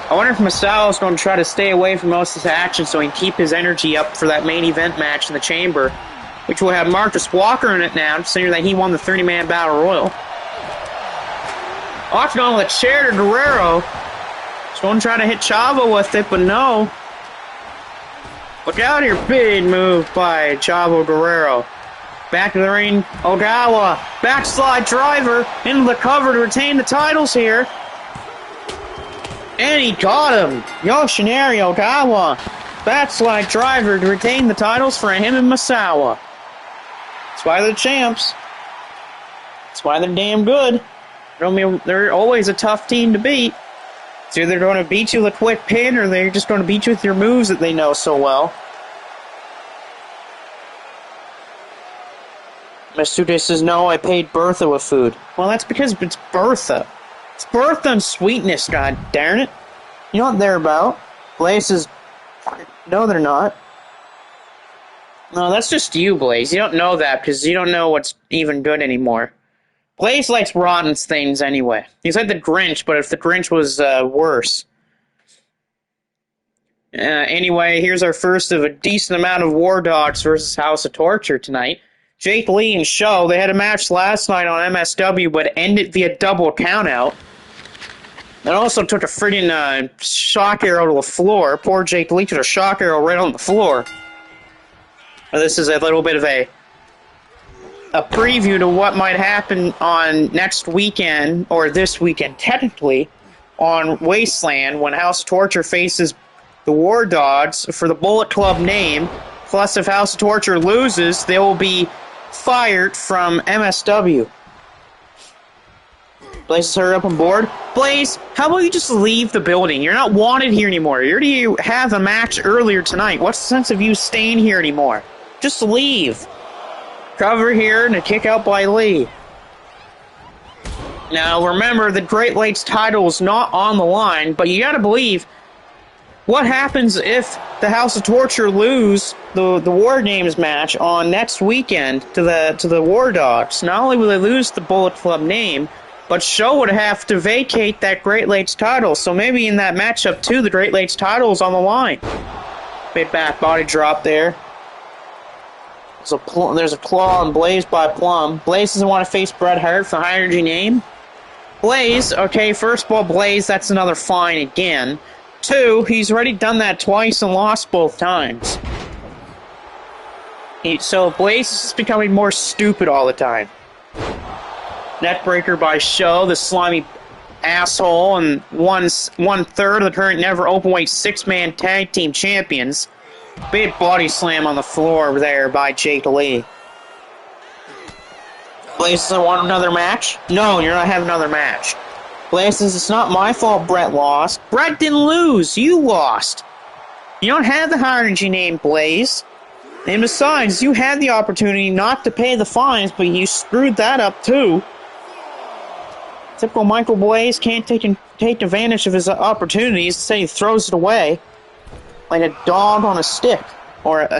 Speaker 1: I wonder if Misawa's going to try to stay away from most of his action so he can keep his energy up for that main event match in the Chamber, which will have Marcus Walker in it now, considering that he won the 30-man Battle Royal. Octagon with a chair to Guerrero. He's going to try to hit Chavo with it, but no. Look out here, big move by Chavo Guerrero. Back to the ring, Ogawa, backslide driver, into the cover to retain the titles here. And he got him! Yoshinari Ogawa, backslide driver to retain the titles for him and Misawa. That's why they're champs. That's why they're damn good. They're always a tough team to beat. It's either going to beat you with a quick pin, or they're just going to beat you with your moves that they know so well. Masuda says, no, I paid Bertha with food. Well, that's because it's Bertha. It's Bertha and sweetness, god darn it. You know what they're about. Blaze says, no, they're not. No, that's just you, Blaze. You don't know that because you don't know what's even good anymore. Blaze likes rotten things anyway. He's like the Grinch, but if the Grinch was worse. Anyway, here's our first of a decent amount of War Dogs versus House of Torture tonight. Jake Lee and Show, they had a match last night on MSW, but ended via double countout. It also took a friggin' shock arrow to the floor. Poor Jake Lee took a shock arrow right on the floor. This is a little bit of a preview to what might happen on next weekend, or this weekend technically, on Wasteland when House of Torture faces the War Dogs for the Bullet Club name. Plus, if House of Torture loses, they will be fired from MSW. Blaze is hurry up on board. Blaze, how about you just leave the building? You're not wanted here anymore. You already have a match earlier tonight. What's the sense of you staying here anymore? Just leave. Cover here and a kick out by Lee. Now, remember, the Great Lakes title is not on the line, but you gotta believe, what happens if the House of Torture lose the War Games match on next weekend to the War Dogs? Not only will they lose the Bullet Club name, but Show would have to vacate that Great Lakes title. So maybe in that matchup too, the Great Lakes title is on the line. Big back body drop there. There's a claw on Blaze by Plum. Blaze doesn't want to face Bret Hart for high energy name. Blaze, okay, first of all, Blaze, that's another fine again. 2, he's already done that twice and lost both times. So Blaze is just becoming more stupid all the time. Neckbreaker by Show, the slimy asshole, and one third of the current never openweight 6-man tag team champions. Big body slam on the floor there by Jake Lee. Blaze doesn't want another match? No, you're not having another match. Blaze says, it's not my fault Bret lost. Bret didn't lose. You lost. You don't have the high energy name, Blaze. And besides, you had the opportunity not to pay the fines, but you screwed that up too. Typical Michael Blaze can't take advantage of his opportunities. Instead, he throws it away like a dog on a stick. Or I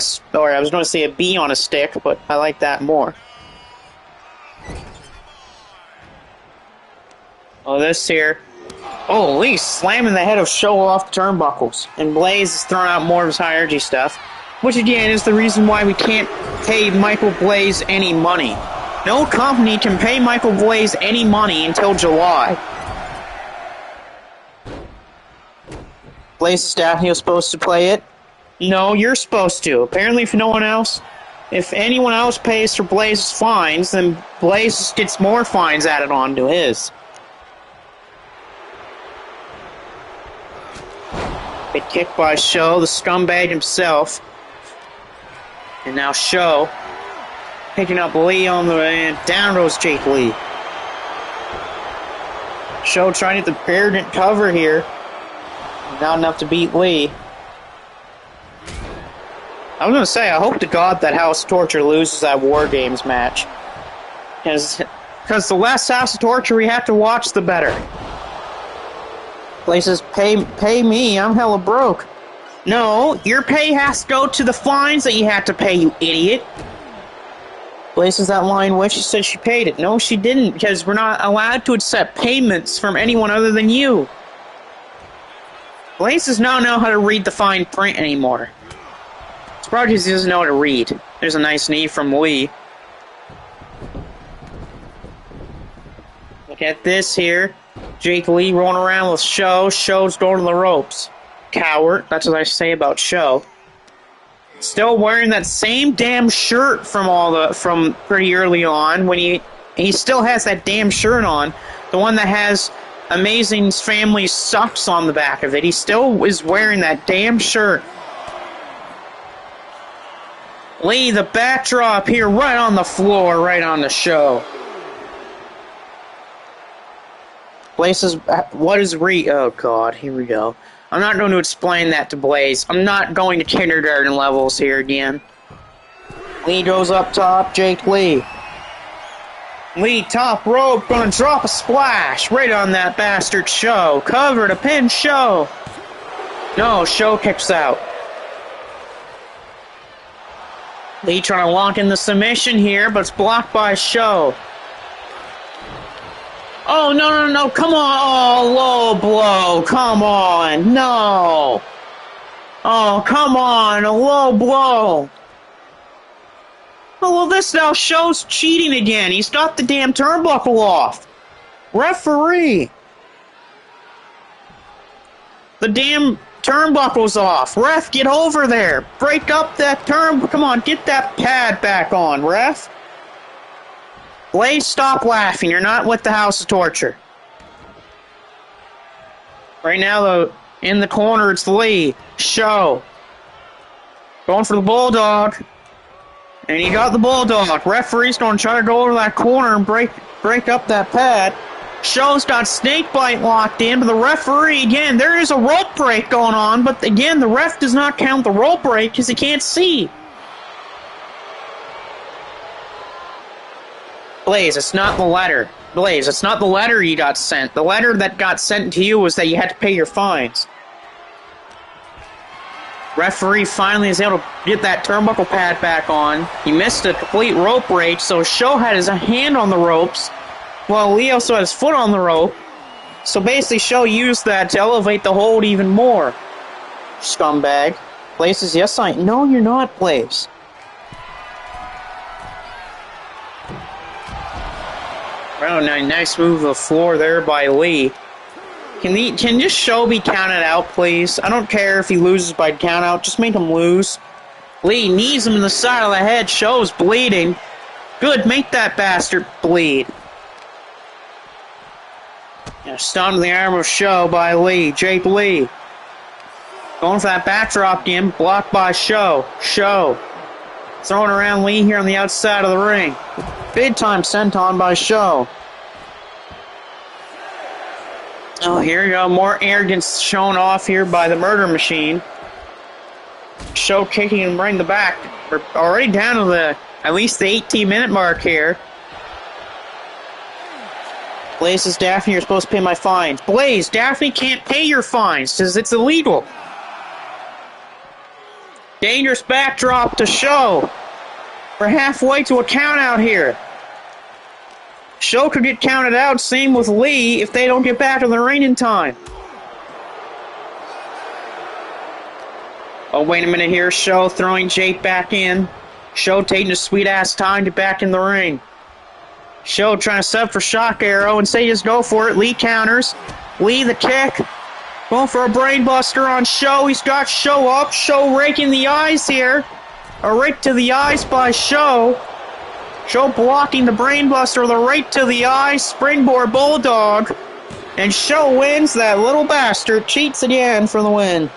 Speaker 1: was going to say a bee on a stick, but I like that more. Oh, this here. Oh, Lee slamming the head of Show off the turnbuckles. And Blaze is throwing out more of his high energy stuff. Which again is the reason why we can't pay Michael Blaze any money. No company can pay Michael Blaze any money until July. Blaze's Daphne was supposed to play it. No, you're supposed to. Apparently if no one else, if anyone else pays for Blaze's fines, then Blaze gets more fines added on to his. Good kick by Show, the scumbag himself. And now Show picking up Lee on the end. Down goes Jake Lee. Show trying to get the parent cover here. Not enough to beat Lee. I was going to say, I hope to God that House of Torture loses that War Games match. Because the less House of Torture we have to watch, the better. Places, pay me, I'm hella broke. No, your pay has to go to the fines that you have to pay, you idiot. Places that line where she said she paid it. No, she didn't, because we're not allowed to accept payments from anyone other than you. Blaze does not know how to read the fine print anymore. It's probably because he doesn't know how to read. There's a nice knee from Lee. Look at this here. Jake Lee rolling around with Show. Show's going to the ropes. Coward. That's what I say about Show. Still wearing that same damn shirt from pretty early on when he still has that damn shirt on. The one that has Amazing Family Sucks on the back of it. He still is wearing that damn shirt. Lee, the backdrop here, right on the floor, right on the Show. Blaze what is oh God, here we go. I'm not going to explain that to Blaze. I'm not going to kindergarten levels here again. Lee goes up top, Jake Lee. Lee, top rope, gonna drop a splash right on that bastard Show. Cover to pin Show. No, Show kicks out. Lee trying to lock in the submission here, but it's blocked by Show. Oh, no, come on. Oh, low blow. Come on. No. Oh, come on. A low blow. Oh, well, this now Show's cheating again. He's got the damn turnbuckle off. Referee. The damn turnbuckle's off. Ref, get over there. Break up that turn. Come on, get that pad back on, ref. Blaze, stop laughing. You're not with the House of Torture. Right now, though, in the corner, it's Lee. Show. Going for the Bulldog. And he got the Bulldog. Referee's going to try to go over that corner and break up that pad. Show's got Snakebite locked in, but the referee, again, there is a rope break going on, but again, the ref does not count the rope break because he can't see. Blaze, it's not the letter. Blaze, it's not the letter you got sent. The letter that got sent to you was that you had to pay your fines. Referee finally is able to get that turnbuckle pad back on. He missed a complete rope break, so Show had his hand on the ropes, while Lee also had his foot on the rope. So basically, Show used that to elevate the hold even more. Scumbag. Blaze says, yes, no, you're not, Blaze. Oh, nice move of the floor there by Lee. Can just Show be counted out, please? I don't care if he loses by count out. Just make him lose. Lee knees him in the side of the head. Show's bleeding. Good, make that bastard bleed. Yeah, stun to the arm of Show by Lee. Jake Lee. Going for that backdrop again. Blocked by Show. Show. Throwing around Lee here on the outside of the ring. Big time senton by Show. Oh, here you go. More arrogance shown off here by the Murder Machine. Show kicking and bring the back. We're already down to at least the 18-minute mark here. Blaze says, Daphne, you're supposed to pay my fines. Blaze, Daphne can't pay your fines because it's illegal. Dangerous backdrop to Show. We're halfway to a count out here. Show could get counted out. Same with Lee if they don't get back to the ring in time. Oh, wait a minute here. Show throwing Jake back in. Show taking a sweet-ass time to back in the ring. Show trying to sub for Shock Arrow and say just go for it. Lee counters. Lee the kick. Going for a brainbuster on Show. He's got Show up. Show raking the eyes here. A rake to the eyes by Show. Show blocking the brainbuster. The rake to the eyes. Springboard Bulldog. And Show wins. That little bastard cheats again for the win.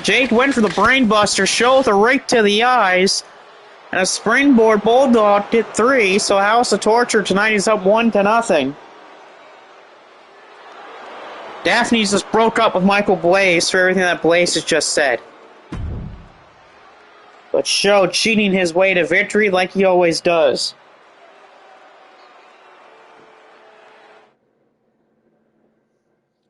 Speaker 1: Jake went for the brainbuster. Show with a rake to the eyes. And a springboard Bulldog did 3. So House of Torture tonight is up 1-0. Daphne's just broke up with Michael Blaze for everything that Blaze has just said. But Show cheating his way to victory like he always does.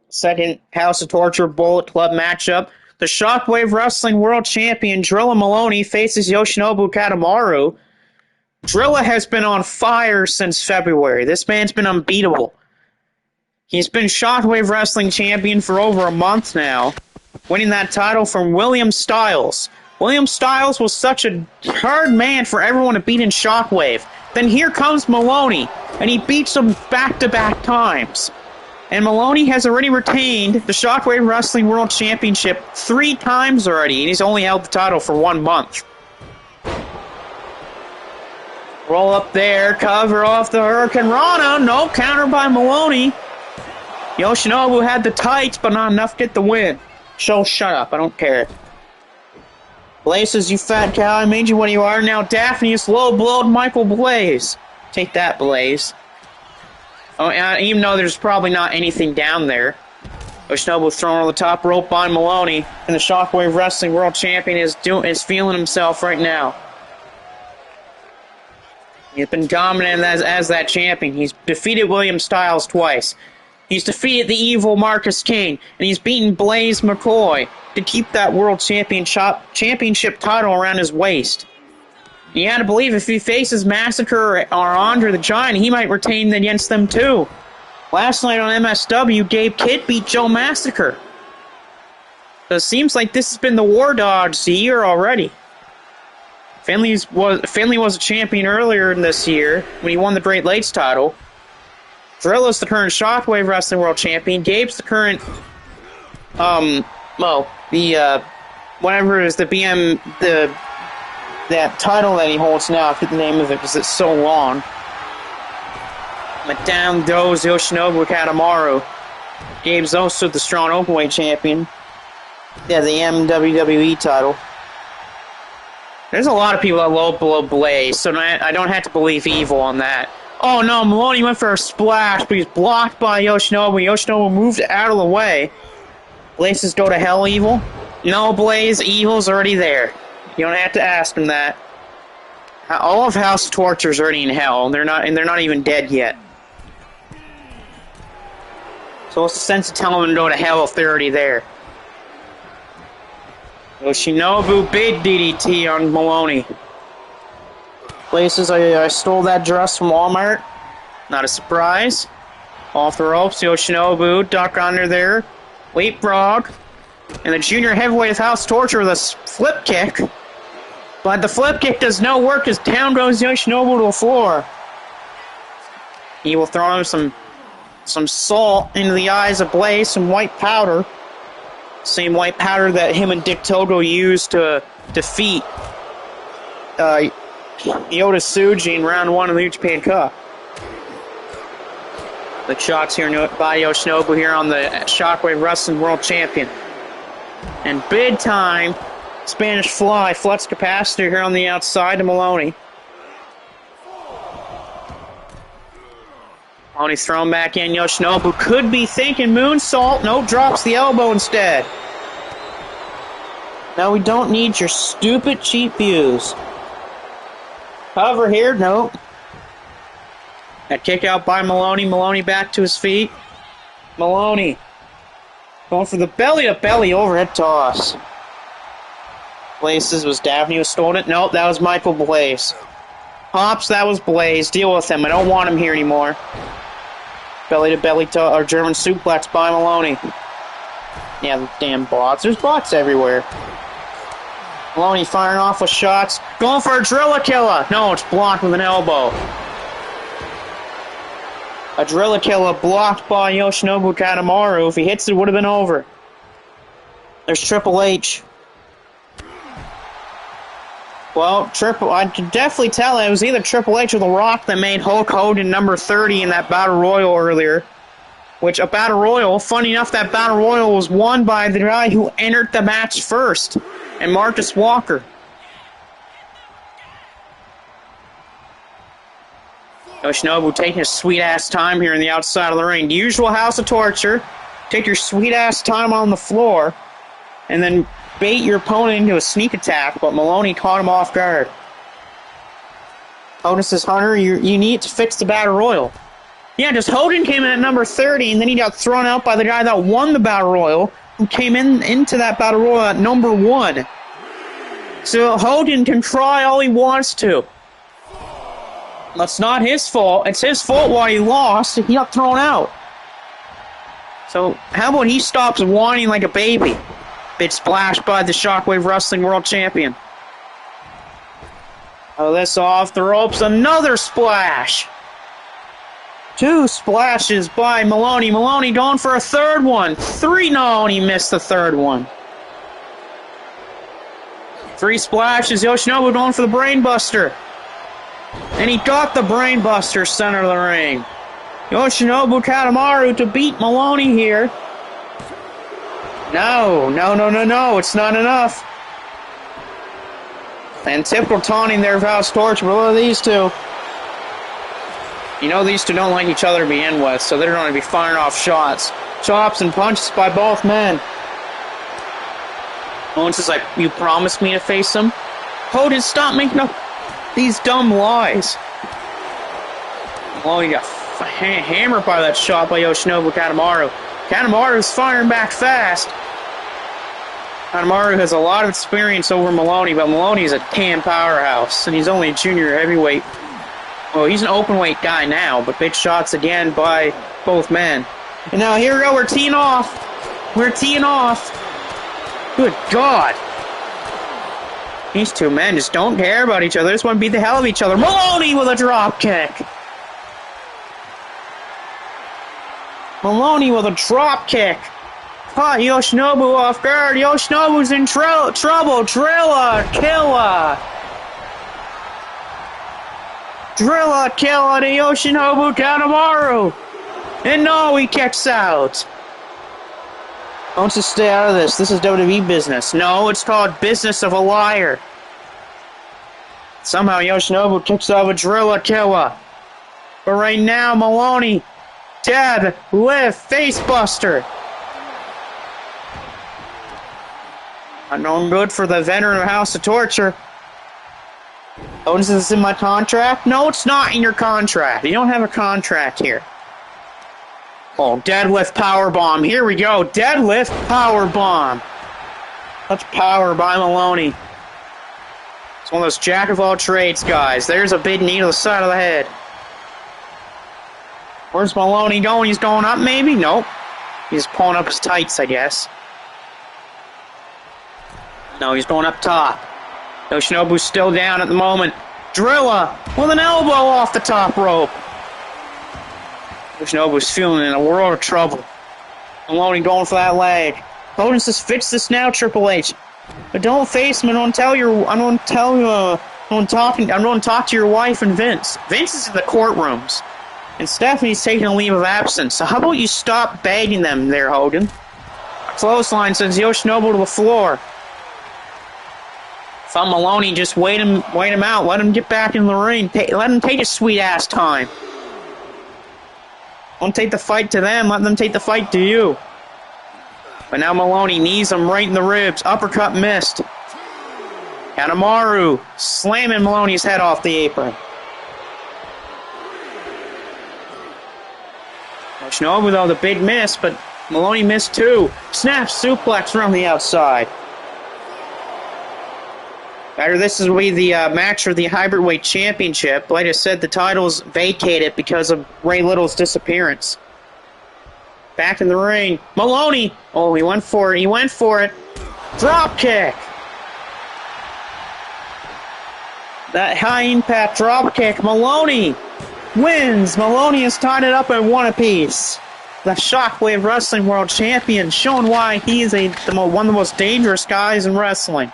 Speaker 1: Second House of Torture Bullet Club matchup. The Shockwave Wrestling World Champion Drilla Maloney faces Yoshinobu Katamaru. Drilla has been on fire since February. This man's been unbeatable. He's been Shockwave Wrestling Champion for over a month now, winning that title from William Styles. William Styles was such a hard man for everyone to beat in Shockwave. Then here comes Maloney, and he beats him back-to-back times. And Maloney has already retained the Shockwave Wrestling World Championship 3 times already, and he's only held the title for 1 month. Roll up there, cover off the Hurricane Rana. No counter by Maloney. Yoshinobu had the tights, but not enough to get the win. Show, shut up. I don't care. Blaze says, you fat cow, I made you what you are. Now Daphne is low-blowed Michael Blaze. Take that, Blaze. Oh, even though there's probably not anything down there. Yoshinobu thrown on the top rope by Maloney, and the Shockwave Wrestling World Champion is feeling himself right now. He's been dominant as that champion. He's defeated William Styles twice. He's defeated the evil Marcus King, and he's beaten Blaze McCoy to keep that World Championship title around his waist. You had to believe if he faces Massacre or Andre the Giant, he might retain against them too. Last night on MSW, Gabe Kidd beat Joe Massacre. So it seems like this has been the War Dogs year already. Finley was a champion earlier in this year when he won the Great Lakes title. Drilla's the current Shockwave Wrestling World Champion. Gabe's the current, whatever it is, that title that he holds now. I forget the name of it because it's so long. But down goes Yoshinobu Katamaru. Gabe's also the Strong Openweight Champion. Yeah, the MWWE title. There's a lot of people that low below Blaze, so I don't have to believe evil on that. Oh no, Maloney went for a splash, but he's blocked by Yoshinobu. Yoshinobu moved out of the way. Blaze says, go to hell, Evil. No, Blaze, Evil's already there. You don't have to ask him that. All of House of Torture's already in hell, and they're not even dead yet. So what's the sense of telling them to go to hell if they're already there? Yoshinobu big DDT on Maloney. Places, I stole that dress from Walmart. Not a surprise. Off the ropes, Yoshinobu, duck under there. Leapfrog. And the junior heavyweight of House Torture with a flip kick. But the flip kick does no work as down goes Yoshinobu to the floor. He will throw him some salt into the eyes of Blaze, some white powder. Same white powder that him and Dick Togo used to defeat Yota Tsuji in round 1 of the New Japan Cup. The shots here by Yoshinobu here on the Shockwave Wrestling World Champion. And big time Spanish Fly, flux capacitor here on the outside to Maloney. Maloney's thrown back in. Yoshinobu could be thinking moonsault. No, drops the elbow instead. No, we don't need your stupid cheap views. Cover here, nope. That kick out by Maloney. Maloney back to his feet. Maloney going for the belly-to-belly overhead toss. Blaze was Daphne who stole it. Nope, that was Michael Blaze. Hops, that was Blaze. Deal with him. I don't want him here anymore. Belly to belly or German suplex by Maloney. Yeah, the damn bots. There's bots everywhere. Maloney firing off with shots. Going for a Drilla Killer. No, it's blocked with an elbow. A Drilla Killer blocked by Yoshinobu Kanemaru. If he hits it, would have been over. There's Triple H. Well, I could definitely tell it was either Triple H or The Rock that made Hulk Hogan number 30 in that Battle Royal earlier. Which, a Battle Royal, funny enough, that Battle Royal was won by the guy who entered the match first, and Marcus Walker. Yoshinobu taking his sweet-ass time here in the outside of the ring. The usual House of Torture. Take your sweet-ass time on the floor, and then bait your opponent into a sneak attack, but Maloney caught him off guard. Hogan says, Hunter, you need to fix the Battle Royal. Yeah, just Hogan came in at number 30, and then he got thrown out by the guy that won the Battle Royal, who came into that Battle Royal at number 1. So Hogan can try all he wants to. That's not his fault. It's his fault why he lost. He got thrown out. So how about he stops whining like a baby? Bit splashed by the Shockwave Wrestling World Champion. Oh, this off the ropes. Another splash. 2 splashes by Maloney. Maloney going for a third one. 3. No, and he missed the third one. 3 splashes. Yoshinobu going for the Brainbuster. And he got the Brainbuster center of the ring. Yoshinobu Kanemaru to beat Maloney here. No. It's not enough. And typical taunting there of House Torch. But look at these two. You know these two don't like each other to begin with, so they're going to be firing off shots. Chops and punches by both men. Owens is like, you promised me to face him? Hogan, stop making up these dumb lies. Oh, he got hammered by that shot by Yoshinobu Kanemaru. Kanemaru's firing back fast. Kanemaru has a lot of experience over Maloney, but Maloney's a damn powerhouse, and he's only a junior heavyweight. Well, he's an open-weight guy now, but big shots again by both men. And now here we go, we're teeing off. We're teeing off. Good God. These two men just don't care about each other. They just want to beat the hell out of each other. Maloney with a drop kick. Maloney with a drop kick. Caught Yoshinobu off guard. Yoshinobu's in trouble. Drilla Killer. Drilla Killer to Yoshinobu Kanemaru. And no, he kicks out. Don't just stay out of this. This is WWE business. No, it's called business of a liar. Somehow Yoshinobu kicks out a Drilla Killer. But right now, Maloney, dead, live, facebuster. Not known good for the veteran of House of Torture. Owens, is this in my contract? No, it's not in your contract. You don't have a contract here. Oh, deadlift powerbomb. Here we go. Deadlift powerbomb. That's power by Maloney. It's one of those jack of all trades guys. There's a big knee to the side of the head. Where's Maloney going? He's going up maybe? Nope. He's pulling up his tights, I guess. No, he's going up top. Yoshinobu's still down at the moment. Drilla with an elbow off the top rope. Yoshinobu's feeling in a world of trouble. Maloney going for that leg. Hogan says, "Fix this now, Triple H." But don't face him. I don't talk to your wife and Vince. Vince is in the courtrooms, and Stephanie's taking a leave of absence. So how about you stop begging them there, Hogan? Clothesline sends Yoshinobu to the floor. If I'm Maloney, just wait him out. Let him get back in the ring. Let him take his sweet ass time. Don't take the fight to them. Let them take the fight to you. But now Maloney knees him right in the ribs. Uppercut missed. Kanemaru slamming Maloney's head off the apron. Yoshinobu, though, the big miss, but Maloney missed too. Snap suplex from the outside. This will be the match for the Hybrid Weight Championship. Like I said, the title's vacated because of Ray Little's disappearance. Back in the ring. Maloney. Oh, he went for it. He went for it. Drop kick. That high-impact drop kick. Maloney wins. Maloney has tied it up at 1 apiece. The Shockwave Wrestling World Champion, showing why he is one of the most dangerous guys in wrestling.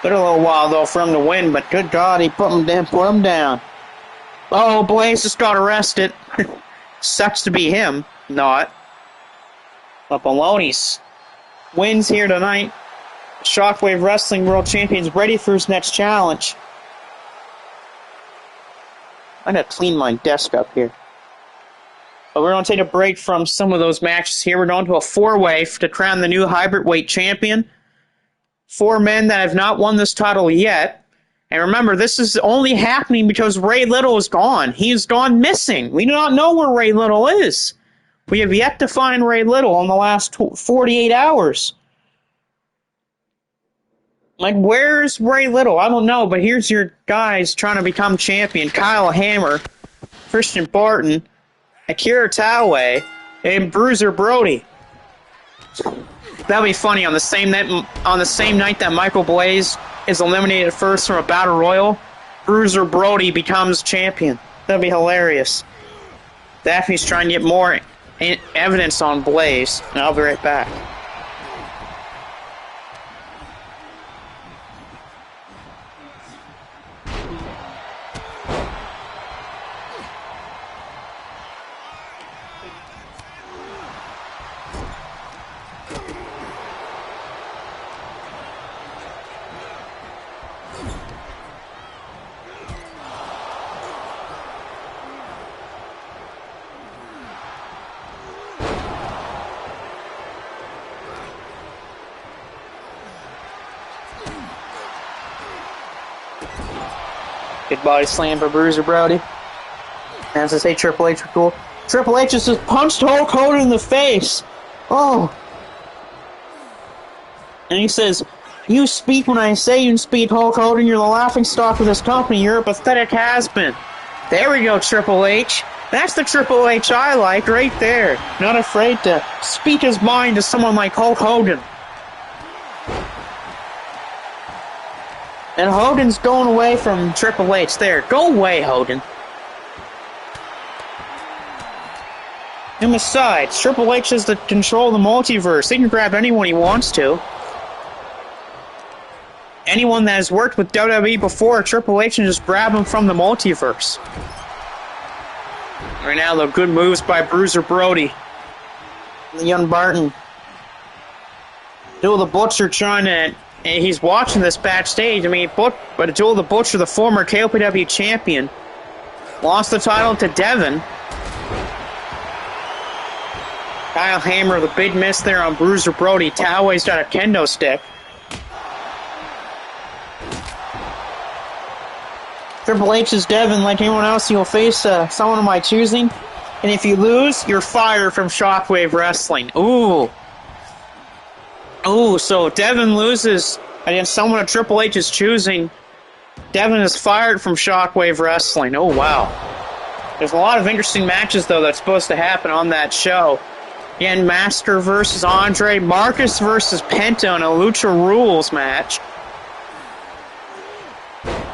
Speaker 1: Took a little while, though, for him to win, but good God, he put him down. Oh, Blaze just got arrested. Sucks to be him. Not. But Maloney's wins here tonight. Shockwave Wrestling World Champion's ready for his next challenge. I'm going to clean my desk up here. But we're going to take a break from some of those matches here. We're going to a 4-way to crown the new Hybrid Weight Champion. 4 men that have not won this title yet. And remember, this is only happening because Ray Little is gone. He's gone missing. We do not know where Ray Little is. We have yet to find Ray Little in the last 48 hours. Like, where's Ray Little? I don't know, but here's your guys trying to become champion. Kyle Hammer, Christian Barton, Akira Taue, and Bruiser Brody. That'll be funny on the same night that Michael Blaze is eliminated first from a battle royal. Bruiser Brody becomes champion. That'll be hilarious. Daphne's trying to get more evidence on Blaze, and I'll be right back. Good body slam for Bruiser Brody. As I say, Triple H was cool. Triple H just punched Hulk Hogan in the face. Oh. And he says, "You speak when I say you speak, Hulk Hogan. You're the laughing stock of this company. You're a pathetic has-been." There we go, Triple H. That's the Triple H I like right there. Not afraid to speak his mind to someone like Hulk Hogan. And Hogan's going away from Triple H there. Go away, Hogan. And besides, Triple H has the control of the multiverse. He can grab anyone he wants to. Anyone that has worked with WWE before, Triple H can just grab him from the multiverse. Right now, the good moves by Bruiser Brody. The young Barton. Duel the Butcher trying to... And he's watching this backstage. I mean, but Joel the Butcher, the former KOPW champion, lost the title to Devin. Kyle Hammer, the big miss there on Bruiser Brody. Taue's got a kendo stick. Triple H is Devin. Like anyone else, you'll face someone of my choosing. And if you lose, you're fired from Shockwave Wrestling. Ooh. Ooh, so Devin loses against someone of Triple H's choosing. Devin is fired from Shockwave Wrestling. Oh, wow. There's a lot of interesting matches, though, that's supposed to happen on that show. Again, Master versus Andre, Marcus versus Penta in a Lucha Rules match.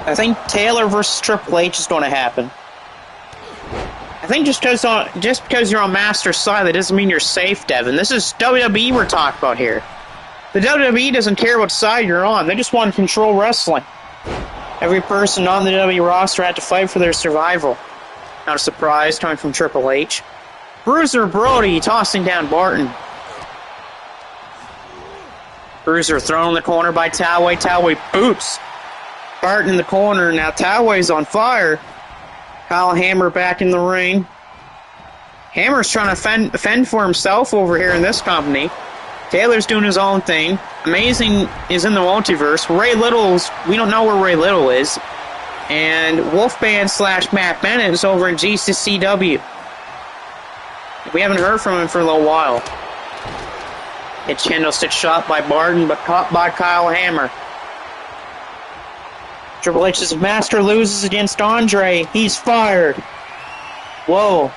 Speaker 1: I think Taylor versus Triple H is going to happen. I think just because you're on Master's side, that doesn't mean you're safe, Devin. This is WWE we're talking about here. The WWE doesn't care what side you're on. They just want to control wrestling. Every person on the WWE roster had to fight for their survival. Not a surprise coming from Triple H. Bruiser Brody tossing down Barton. Bruiser thrown in the corner by Taue. Taue boots Barton in the corner. Now Taue's on fire. Kyle Hammer back in the ring. Hammer's trying to fend for himself over here in this company. Taylor's doing his own thing. Amazing is in the multiverse. Ray Little's, we don't know where Ray Little is. And Wolfband / Matt Bennett is over in GCCW. We haven't heard from him for a little while. A kendo stick shot by Barton, but caught by Kyle Hammer. Triple H's master loses against Andre. He's fired. Whoa.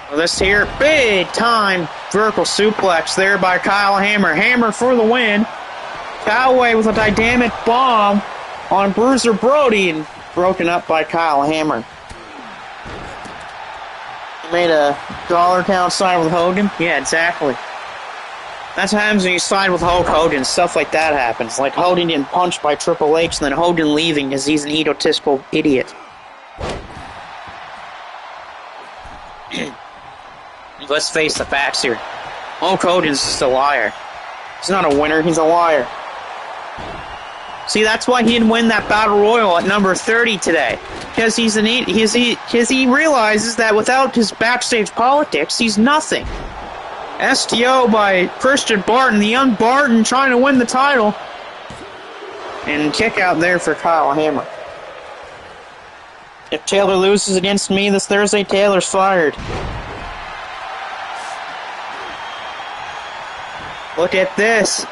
Speaker 1: Well, this here, big time vertical suplex there by Kyle Hammer. Hammer for the win. Callaway with a dynamic bomb on Bruiser Brody and broken up by Kyle Hammer. He made a dollar count side with Hogan? Yeah, exactly. That's what happens when you side with Hulk Hogan. Stuff like that happens. Like Hogan getting punched by Triple H and then Hogan leaving because he's an egotistical idiot. Let's face the facts here. Hulk Hogan's just a liar. He's not a winner, he's a liar. See, that's why he didn't win that Battle Royal at number 30 today. Because he realizes that without his backstage politics, he's nothing. STO by Christian Barton, the young Barton trying to win the title. And kick out there for Kyle Hammer. If Taylor loses against me this Thursday, Taylor's fired. Look at this.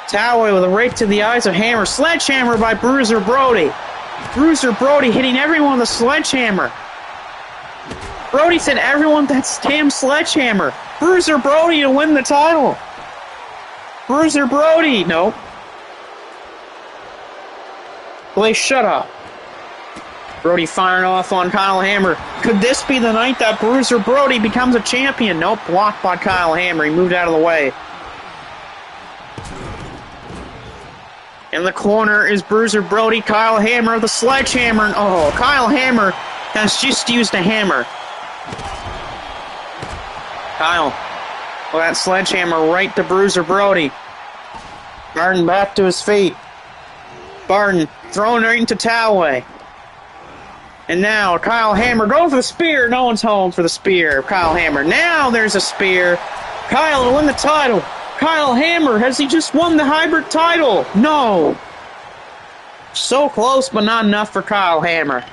Speaker 1: Callaway with a right to the eyes of Hammer. Sledgehammer by Bruiser Brody. Bruiser Brody hitting everyone with a sledgehammer. Brody said everyone that's damn sledgehammer. Bruiser Brody to win the title. Bruiser Brody. Nope. Blaze, shut up. Brody firing off on Kyle Hammer. Could this be the night that Bruiser Brody becomes a champion? Nope. Blocked by Kyle Hammer. He moved out of the way. In the corner is Bruiser Brody, Kyle Hammer, the sledgehammer. Oh, Kyle Hammer has just used a hammer. Kyle, well, that sledgehammer right to Bruiser Brody. Barton back to his feet. Barton thrown right into Callaway. And now Kyle Hammer goes for the spear. No one's home for the spear. Kyle Hammer. Now there's a spear. Kyle to win the title. Kyle Hammer, has he just won the hybrid title? No. So close, but not enough for Kyle Hammer.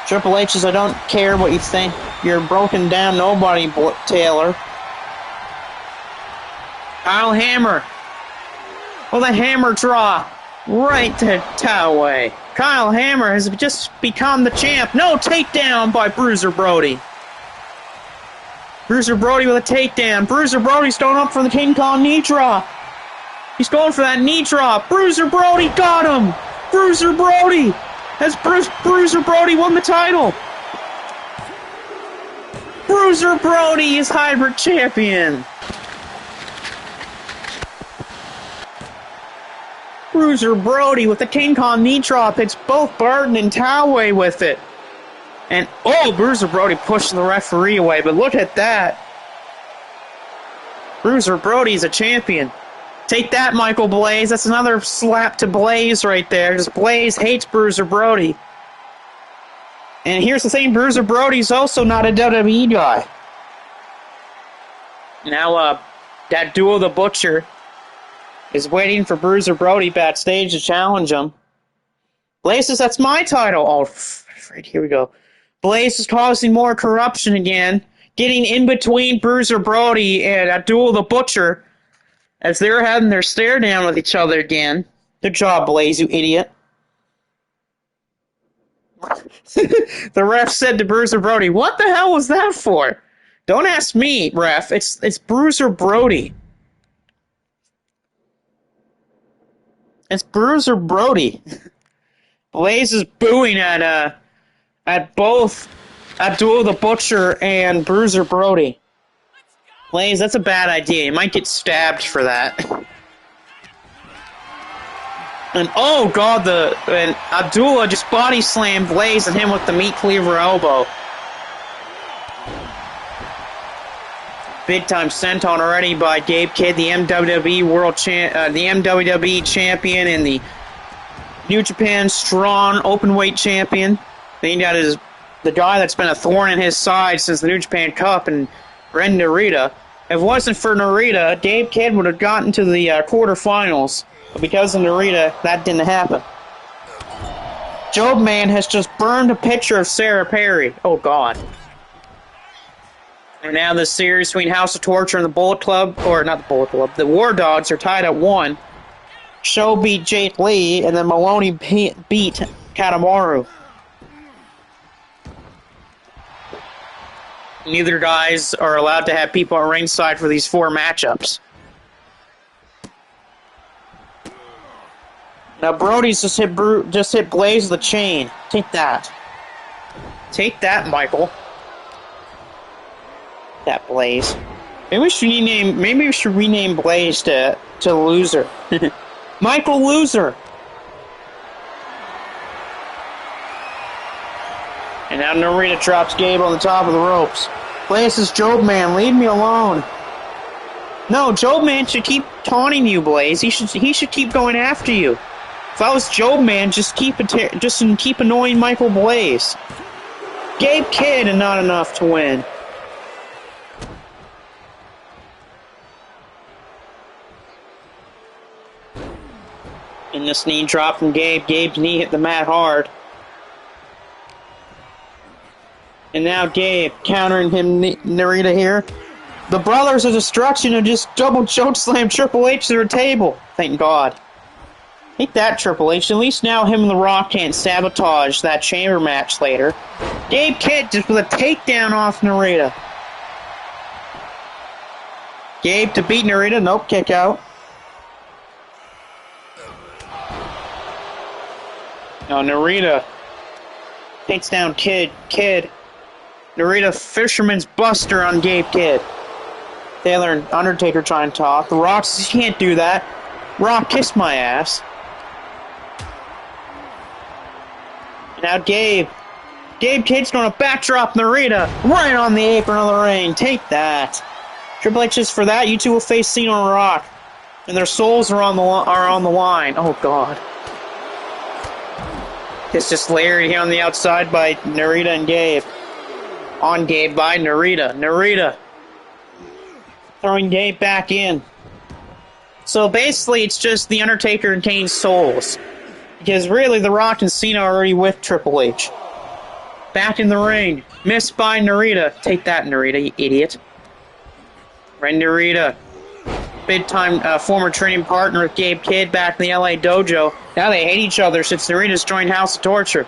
Speaker 1: Triple H says, I don't care what you think. You're broken down nobody, Taylor. Kyle Hammer. Well, the hammer draw right to Callaway. Kyle Hammer has just become the champ. No takedown by Bruiser Brody. Bruiser Brody with a takedown. Bruiser Brody's going up for the King Kong knee drop. He's going for that knee drop. Bruiser Brody got him. Bruiser Brody. Has Bruiser Brody won the title? Bruiser Brody is hybrid champion. Bruiser Brody with the King Kong knee drop hits both Barton and Callaway with it. And, oh, Bruiser Brody pushing the referee away, but look at that. Bruiser Brody's a champion. Take that, Michael Blaze. That's another slap to Blaze right there. Just Blaze hates Bruiser Brody. And here's the thing, Bruiser Brody's also not a WWE guy. Now, that Duo the Butcher is waiting for Bruiser Brody backstage to challenge him. Blaze says, that's my title. Oh, right, here we go. Blaze is causing more corruption again, getting in between Bruiser Brody and Abdul the Butcher as they're having their stare down with each other again. Good job, Blaze, you idiot. The ref said to Bruiser Brody, what the hell was that for? Don't ask me, ref. It's Bruiser Brody. It's Bruiser Brody. Blaze is booing at both Abdul the Butcher and Bruiser Brody. Blaze, that's a bad idea. You might get stabbed for that. And oh god, and Abdullah just body slammed Blaze and him with the meat cleaver elbow. Big time senton already by Gabe Kidd, the MWWE champion and the New Japan Strong Openweight champion. Then you got the guy that's been a thorn in his side since the New Japan Cup, and Ren Narita. If it wasn't for Narita, Gabe Kidd would have gotten to the quarterfinals. But because of Narita, that didn't happen. Job Man has just burned a picture of Sarah Perry. Oh, God. And now the series between House of Torture and the Bullet Club, or not the Bullet Club, the War Dogs are tied at 1. Show beat Jake Lee, and then Maloney beat Kanemaru. Neither guys are allowed to have people at ringside for these 4 matchups. Now Brody's just hit Blaze with a chain. Take that. Take that, Michael. That Blaze. Maybe we should rename Blaze to Loser. Michael Loser. And now Narita drops Gabe on the top of the ropes. Blaze says, Job Man, leave me alone. No, Job Man should keep taunting you, Blaze. He should keep going after you. If I was Job Man, just keep annoying Michael Blaze. Gabe Kidd and not enough to win. And this knee drop from Gabe. Gabe's knee hit the mat hard. And now Gabe countering him, Narita here. The Brothers of Destruction have just double chokeslammed Triple H to their table. Thank God. Take that, Triple H. At least now him and The Rock can't sabotage that chamber match later. Gabe Kidd just with a takedown off Narita. Gabe to beat Narita. Nope, kick out. Now Narita takes down Kidd. Narita Fisherman's Buster on Gabe Kidd. Taylor and Undertaker trying to talk. The Rock says, you can't do that. Rock, kiss my ass. Now Gabe Kidd's going to backdrop Narita right on the apron of the ring. Take that. Triple H is for that. You two will face Cena and Rock. And their souls are on the line. Oh, God. It's just layered here on the outside by Narita and Gabe. On Gabe by Narita. Narita throwing Gabe back in. So basically, it's just The Undertaker and Kane's souls. Because really, The Rock and Cena are already with Triple H. Back in the ring. Missed by Narita. Take that, Narita, you idiot. Ren Narita. Big-time former training partner with Gabe Kidd back in the LA dojo. Now they hate each other since Narita's joined House of Torture.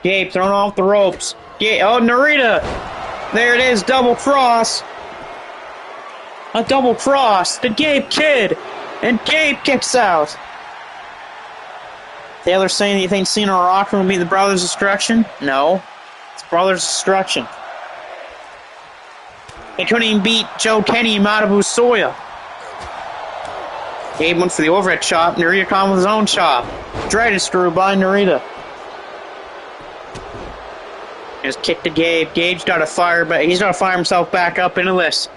Speaker 1: Gabe thrown off the ropes. Narita! There it is, double cross. A double cross to Gabe Kidd. And Gabe kicks out. Taylor saying that you think Cena or Rock will be the Brothers' Destruction? No. It's Brothers' Destruction. They couldn't even beat Joe Kenny and Matabu Soya. Gabe went for the overhead chop. Narita caught with his own chop. Dragon screw by Narita. Just kick to Gabe. Gabe's got to fire, but he's got to fire himself back up into this.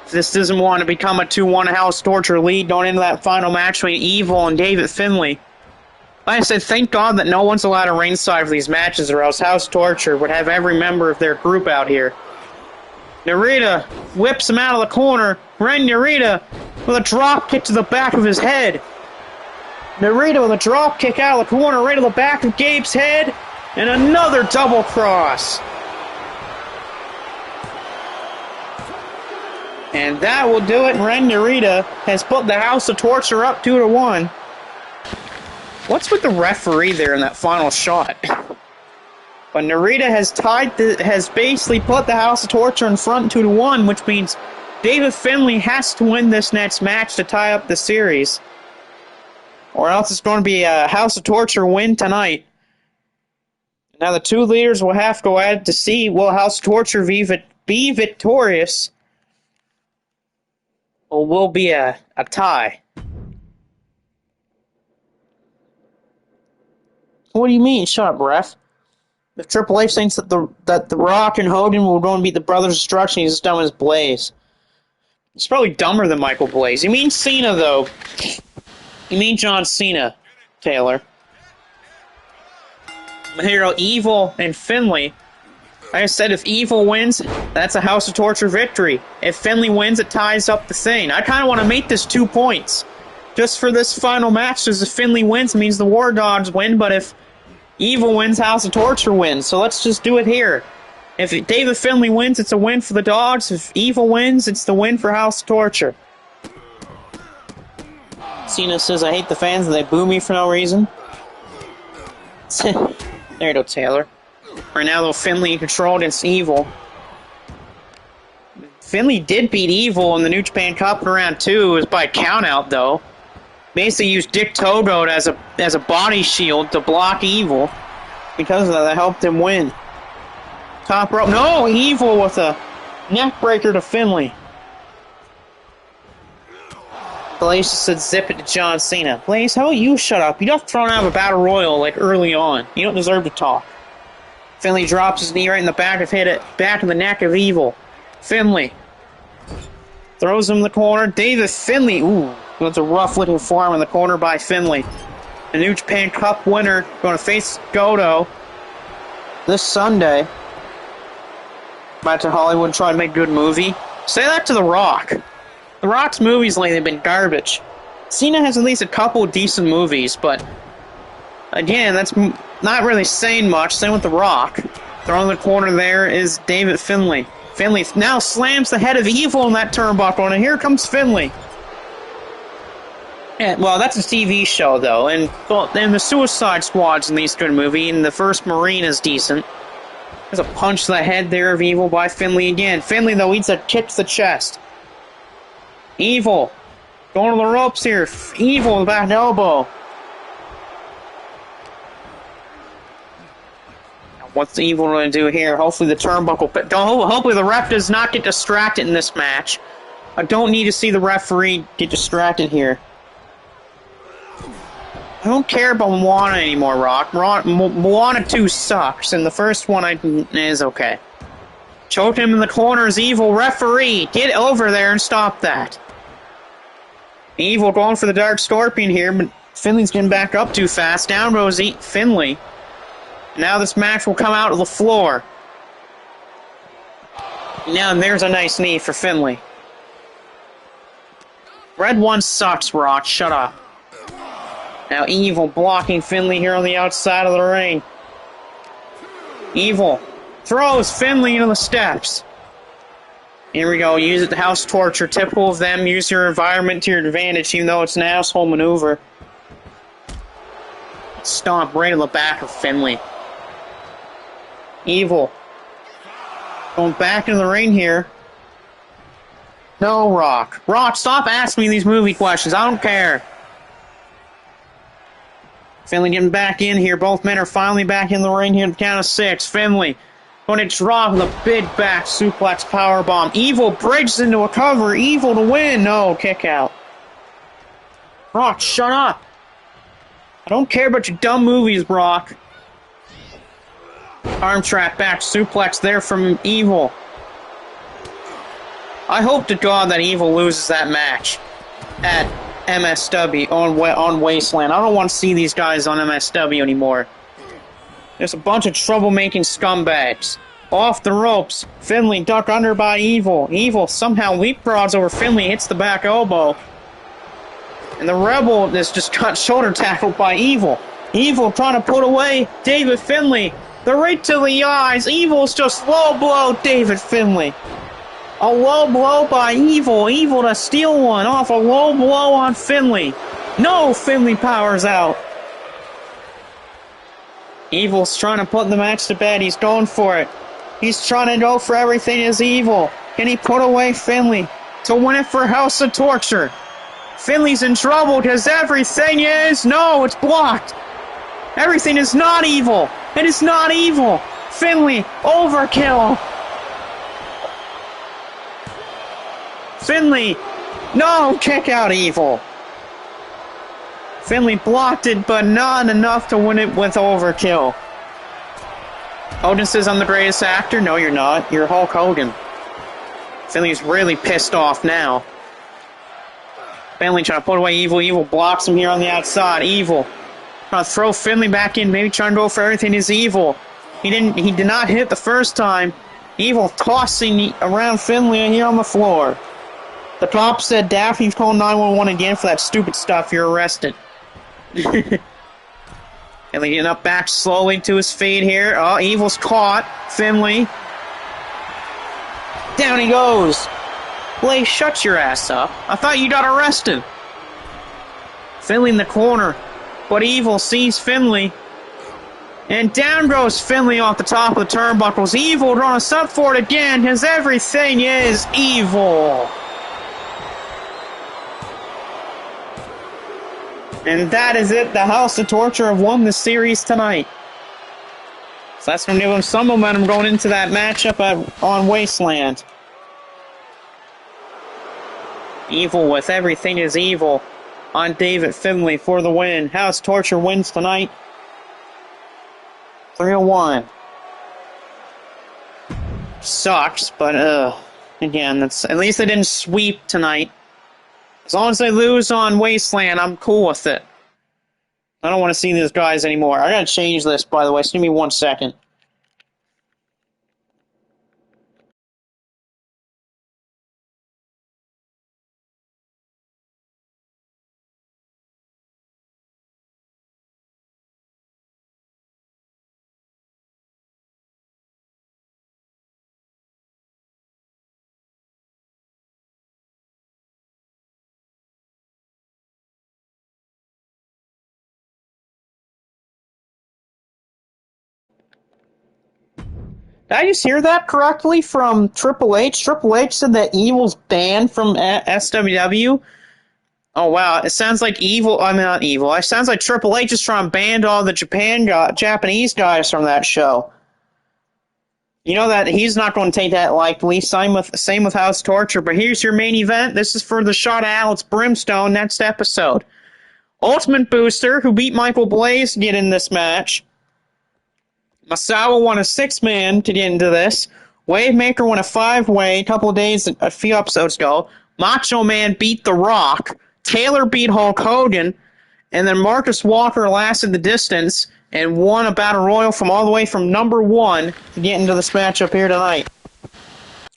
Speaker 1: If this doesn't want to become a 2-1 House Torture lead going into that final match between Evil and David Finlay. Like I said, thank God that no one's allowed a ringside for these matches, or else House Torture would have every member of their group out here. Narita whips him out of the corner. Ren Narita with a drop kick to the back of his head. Narita with a drop kick out of the corner right to the back of Gabe's head. And another double cross. And that will do it. Ren Narita has put the House of Torture up 2-1. What's with the referee there in that final shot? But Narita has basically put the House of Torture in front 2-1, which means David Finlay has to win this next match to tie up the series. Or else it's going to be a House of Torture win tonight. Now the two leaders will have to go at it to see will House of Torture be victorious, or will be a tie. What do you mean? Shut up, ref. If Triple H thinks that the Rock and Hogan will go and beat the Brothers of Destruction, he's as dumb as Blaze. He's probably dumber than Michael Blaze. You mean Cena, though. You mean John Cena, Taylor. Here go Evil and Finlay. Like I said, if Evil wins, that's a House of Torture victory. If Finlay wins, it ties up the thing. I kind of want to make this 2 points. Just for this final match, because if Finlay wins, it means the War Dogs win, but if Evil wins, House of Torture wins. So let's just do it here. If David Finlay wins, it's a win for the Dogs. If Evil wins, it's the win for House of Torture. Cena says, I hate the fans and they boo me for no reason. There you go, Taylor. Right now, though, Finley in control against Evil. Finley did beat Evil in the New Japan Cup in round 2. It was by countout, though. Basically used Dick Togo as a body shield to block Evil. Because of that helped him win. Top rope. No! Evil with a neck breaker to Finley. Blaze said zip it to John Cena. Blaze, how about you shut up? You got thrown out of a battle royal like early on. You don't deserve to talk. Finley drops his knee right in the back of the neck of Evil. Finley throws him in the corner. David Finley. Ooh, that's a rough looking forearm in the corner by Finley. The New Japan Cup winner going to face Goto this Sunday. Back to Hollywood, try to make a good movie. Say that to The Rock. The Rock's movies lately have been garbage. Cena has at least a couple decent movies, but again, that's not really saying much. Same with The Rock. Throwing the corner there is David Finley. Finley now slams the head of Evil in that turnbuckle, and here comes Finley. Yeah, well, that's a TV show, though, and the Suicide Squad's in least good movie, and the first Marine is decent. There's a punch to the head there of Evil by Finley again. Finley, though, eats a kick to the chest. Evil. Going to the ropes here. Evil, the back elbow. What's Evil going to do here? Hopefully the turnbuckle... Hopefully the ref does not get distracted in this match. I don't need to see the referee get distracted here. I don't care about Moana anymore, Rock. Moana 2 sucks, and the first one is okay. Choked him in the corner is Evil. Referee, get over there and stop that. Evil going for the Dark Scorpion here, but Finley's getting back up too fast. Down goes Finley. Now this match will come out of the floor. Now there's a nice knee for Finley. Red 1 sucks, Rock. Shut up. Now Evil blocking Finley here on the outside of the ring. Evil throws Finley into the steps. Here we go. Use it to house torture. Typical of them. Use your environment to your advantage, even though it's an asshole maneuver. Stomp right in the back of Finley. Evil. Going back into the ring here. No, Rock. Rock, stop asking me these movie questions. I don't care. Finley getting back in here. Both men are finally back in the ring here at the count of 6. Finley going to drop the big back suplex powerbomb. Evil bridges into a cover. Evil to win. No, kick out. Brock, shut up. I don't care about your dumb movies, Brock. Arm trap back suplex there from Evil. I hope to God that Evil loses that match at MSW on Wasteland. I don't want to see these guys on MSW anymore. There's a bunch of troublemaking scumbags. Off the ropes. Finley ducked under by Evil. Evil somehow leapfrogs over Finley, hits the back elbow. And the Rebel is just got shoulder tackled by Evil. Evil trying to put away David Finley. The right to the eyes. Evil's just low blow David Finley. A low blow by Evil. Evil to steal one off a low blow on Finley. No, Finley powers out. Evil's trying to put the match to bed. He's going for it. He's trying to go for everything as Evil. Can he put away Finley to win it for House of Torture? Finley's in trouble because everything is... No, it's blocked. Everything is not Evil. It is not Evil. Finley, overkill. Finley, no, kick out Evil. Finley blocked it, but not enough to win it with overkill. Hogan says I'm the greatest actor. No, you're not. You're Hulk Hogan. Finley's really pissed off now. Finley trying to put away Evil. Evil blocks him here on the outside. Evil trying to throw Finley back in. Maybe trying to go for everything is Evil. He did not hit the first time. Evil tossing around Finley here on the floor. The cop said, Daffy's calling 911 again for that stupid stuff. You're arrested. Finley getting up back slowly to his feet here. Oh, Evil's caught. Finley. Down he goes. Blaze, shut your ass up. I thought you got arrested. Finley in the corner. But Evil sees Finley. And down goes Finley off the top of the turnbuckles. Evil on a sub for it again, as everything is Evil. And that is it. The House of Torture have won the series tonight. So that's going to give them some momentum going into that matchup on Wasteland. Evil with everything is Evil on David Finley for the win. House Torture wins tonight. 3-1. Sucks, but again, at least they didn't sweep tonight. As long as they lose on Wasteland, I'm cool with it. I don't want to see these guys anymore. I gotta change this, by the way, so give me 1 second. Did I just hear that correctly from Triple H? Triple H said that Evil's banned from SWW? Oh, wow. It sounds like not Evil. It sounds like Triple H is trying to ban all the Japanese guys from that show. You know that he's not going to take that lightly. Same with House Torture. But here's your main event. This is for the shot at Alex Brimstone next episode. Ultimate Booster, who beat Michael Blaze to get in this match. Masawa won a 6-man to get into this. Wavemaker won a 5-way a few episodes ago. Macho Man beat The Rock. Taylor beat Hulk Hogan. And then Marcus Walker lasted the distance and won a Battle Royal from all the way from number 1 to get into this matchup here tonight.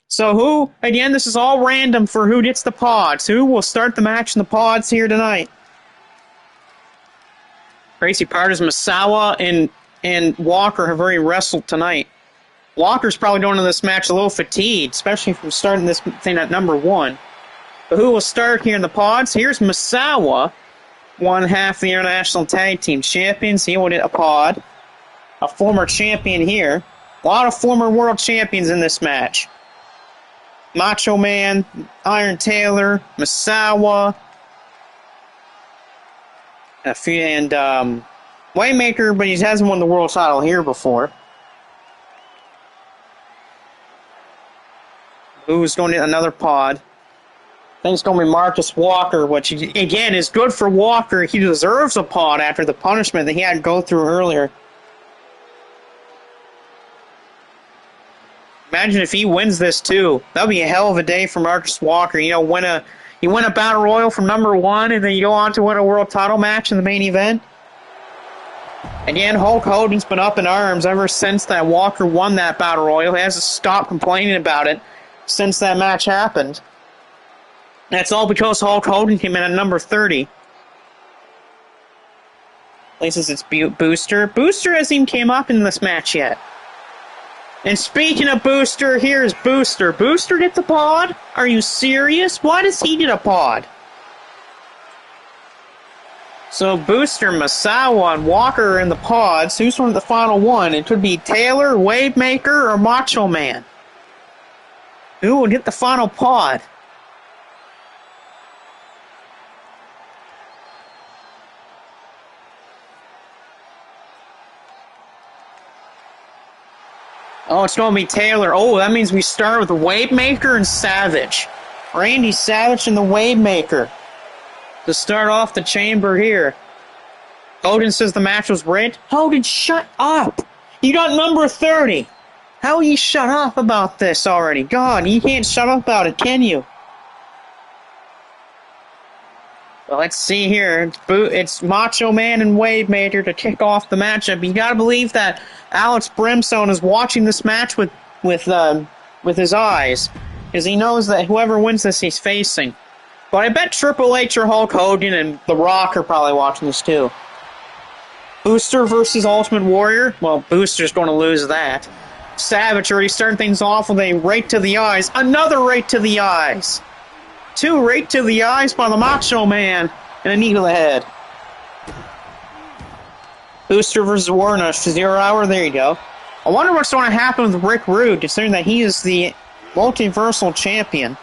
Speaker 1: So again, this is all random for who gets the pods. Who will start the match in the pods here tonight? Crazy part is Masawa and Walker have already wrestled tonight. Walker's probably going into this match a little fatigued, especially from starting this thing at number 1. But who will start here in the pods? Here's Masawa, one half the International Tag Team Champions. He will get a pod. A former champion here. A lot of former world champions in this match. Macho Man, Iron Taylor, Masawa, and Waymaker, but he hasn't won the world title here before. Who's going to get another pod? I think it's going to be Marcus Walker, which, again, is good for Walker. He deserves a pod after the punishment that he had to go through earlier. Imagine if he wins this, too. That would be a hell of a day for Marcus Walker. You know, you win a Battle Royal from number 1, and then you go on to win a world title match in the main event. Again, Hulk Hogan's been up in arms ever since that Walker won that Battle Royal. He hasn't stopped complaining about it since that match happened. That's all because Hulk Hogan came in at number 30. Places it's Booster. Booster hasn't even came up in this match yet. And speaking of Booster, here's Booster. Booster get the pod? Are you serious? Why does he get a pod? So Booster, Masawa, and Walker are in the pods. Who's from the final one? It could be Taylor, Wavemaker, or Macho Man. Who will get the final pod? Oh, it's going to be Taylor. Oh, that means we start with the Wavemaker and Savage. Randy Savage and the Wavemaker to start off the chamber here. Hogan says the match was rigged. Hogan, shut up. You got number 30. How will you shut up about this already? God, you can't shut up about it, can you? Well, let's see here. It's Macho Man and Wavemaker to kick off the matchup. You gotta believe that Alex Brimstone is watching this match with his eyes, because he knows that whoever wins this, he's facing. But I bet Triple H or Hulk Hogan and The Rock are probably watching this too. Booster versus Ultimate Warrior. Well, Booster's going to lose that. Savage already starting things off with a right to the eyes. Another right to the eyes. 2 right to the eyes by the Macho Man and a knee to the head. Booster versus Warner, 0 hour, there you go. I wonder what's going to happen with Rick Rude, considering that he is the multiversal champion.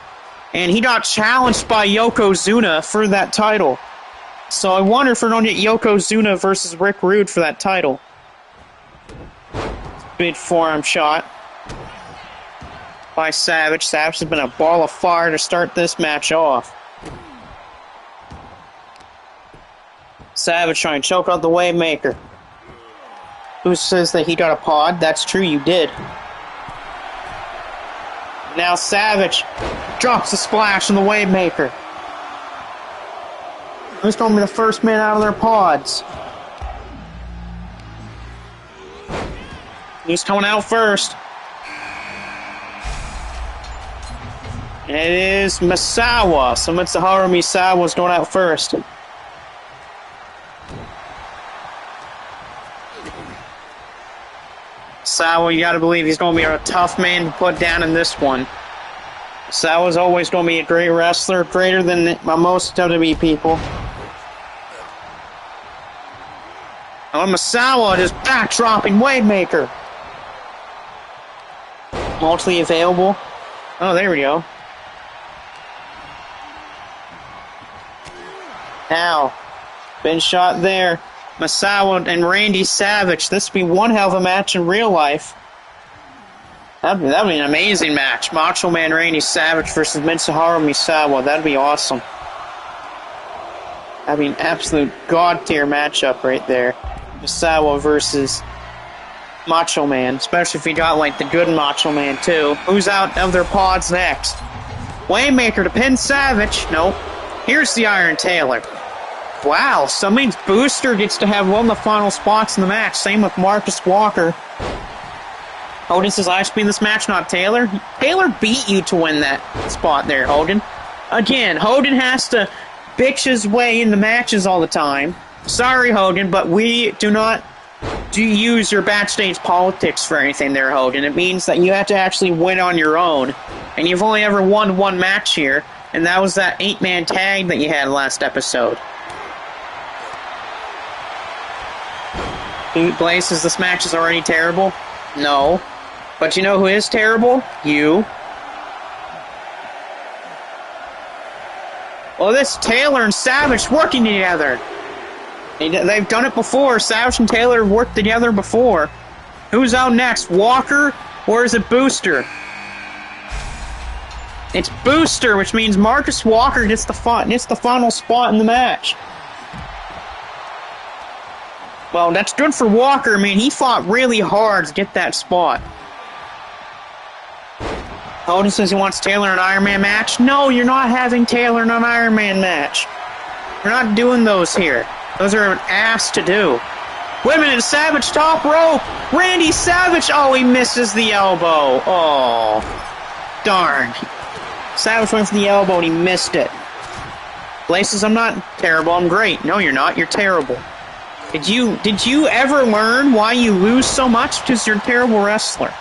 Speaker 1: And he got challenged by Yokozuna for that title. So I wonder if we're going to get Yokozuna versus Rick Rude for that title. Big forearm shot by Savage. Savage has been a ball of fire to start this match off. Savage trying to choke out the Waymaker. Who says that he got a pod? That's true, you did. Now Savage drops the splash on the Waymaker. Who's going to be the first man out of their pods? Who's coming out first? And it is Misawa. So Mitsuharu Misawa's going out first. Misawa, you gotta believe he's going to be a tough man to put down in this one. Misawa's always going to be a great wrestler, greater than most WWE people. Oh, Misawa just back-dropping Waymaker. Multi available. Oh, there we go. Now, been shot there. Misawa and Randy Savage. This would be one hell of a match in real life. That'd be an amazing match. Macho Man Randy Savage versus Mitsuharu Misawa. That'd be awesome. That'd be an absolute god-tier matchup right there. Misawa versus Macho Man. Especially if he got, like, the good Macho Man, too. Who's out of their pods next? Waymaker to pin Savage. Nope. Here's the Iron Taylor. Wow, so that means Booster gets to have one of the final spots in the match. Same with Marcus Walker. Hogan says, I should be in this match, not Taylor. Taylor beat you to win that spot there, Hogan. Again, Hogan has to bitch his way into matches all the time. Sorry, Hogan, but we do not use your backstage politics for anything there, Hogan. It means that you have to actually win on your own. And you've only ever won one match here, and that was that 8-man tag that you had last episode. Blaze says this match is already terrible. No. But you know who is terrible? You. Well, this Taylor and Savage working together. They've done it before. Savage and Taylor have worked together before. Who's out next? Walker? Or is it Booster? It's Booster, which means Marcus Walker gets the final spot in the match. Well, that's good for Walker. I mean, he fought really hard to get that spot. Hogan says he wants Taylor in an Iron Man match. No, you're not having Taylor in an Iron Man match. We're not doing those here. Those are an ass to do. Women in Savage top rope. Randy Savage. Oh, he misses the elbow. Oh, darn. Savage went for the elbow and he missed it. Blaze says, I'm not terrible. I'm great. No, you're not. You're terrible. Did you ever learn why you lose so much? Because you're a terrible wrestler.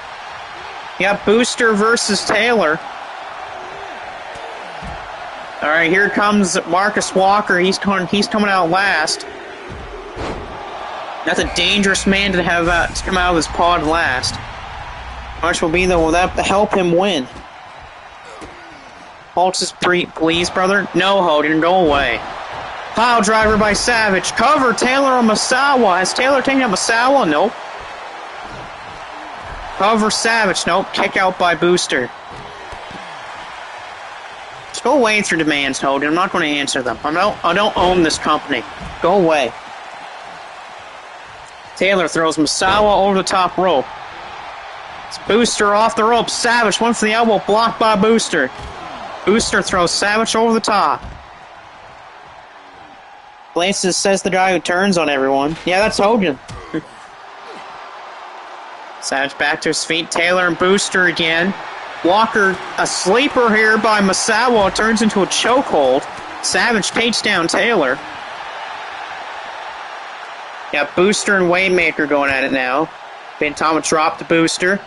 Speaker 1: You got Booster versus Taylor. Alright, here comes Marcus Walker. He's coming out last. That's a dangerous man to have to come out of his pod last. Much will be, though, will that help him win? Hulk says, please, brother. No, Hogan, go away. Pile driver by Savage. Cover Taylor on Misawa. Has Taylor taken out Misawa? Nope. Cover Savage. Nope. Kick out by Booster. Just go away with your demands, Hogan. I'm not going to answer them. I don't own this company. Go away. Taylor throws Misawa over the top rope. It's Booster off the rope. Savage went for the elbow. Blocked by Booster. Booster throws Savage over the top. Blaze says the guy who turns on everyone. Yeah, that's Hogan. Savage back to his feet. Taylor and Booster again. Walker, a sleeper here by Misawa, turns into a chokehold. Savage takes down Taylor. Got Booster and Waymaker going at it now. Bantama dropped the Booster.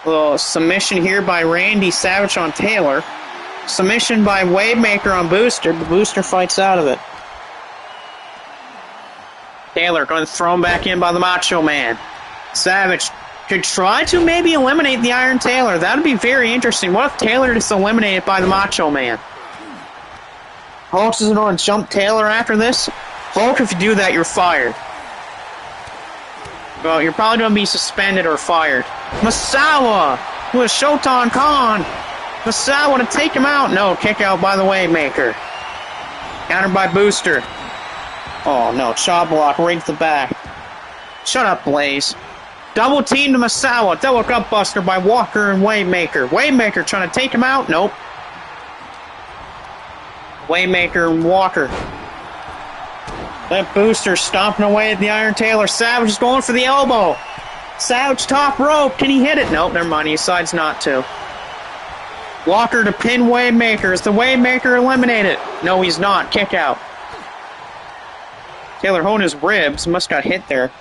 Speaker 1: A little submission here by Randy Savage on Taylor. Submission by Waymaker on Booster, but Booster fights out of it. Taylor going to throw him back in by the Macho Man. Savage could try to maybe eliminate the Iron Taylor. That would be very interesting. What if Taylor is eliminated by the Macho Man? Hulk is going to jump Taylor after this. Hulk, if you do that, you're fired. Well, you're probably going to be suspended or fired. Muow with Shotan Khan. Muow to take him out. No, kick out by the Waymaker. Countered by Booster. Oh no, chop block right to the back. Shut up, Blaze. Double team to Muow. Double gut buster by Walker and Waymaker. Waymaker trying to take him out. Nope. Waymaker and Walker. That Booster stomping away at the Iron Taylor. Savage is going for the elbow. Savage top rope. Can he hit it? Nope, never mind. He decides not to. Walker to pin Waymaker. Is the Waymaker eliminated? No, he's not. Kick out. Taylor holding his ribs. Must got hit there.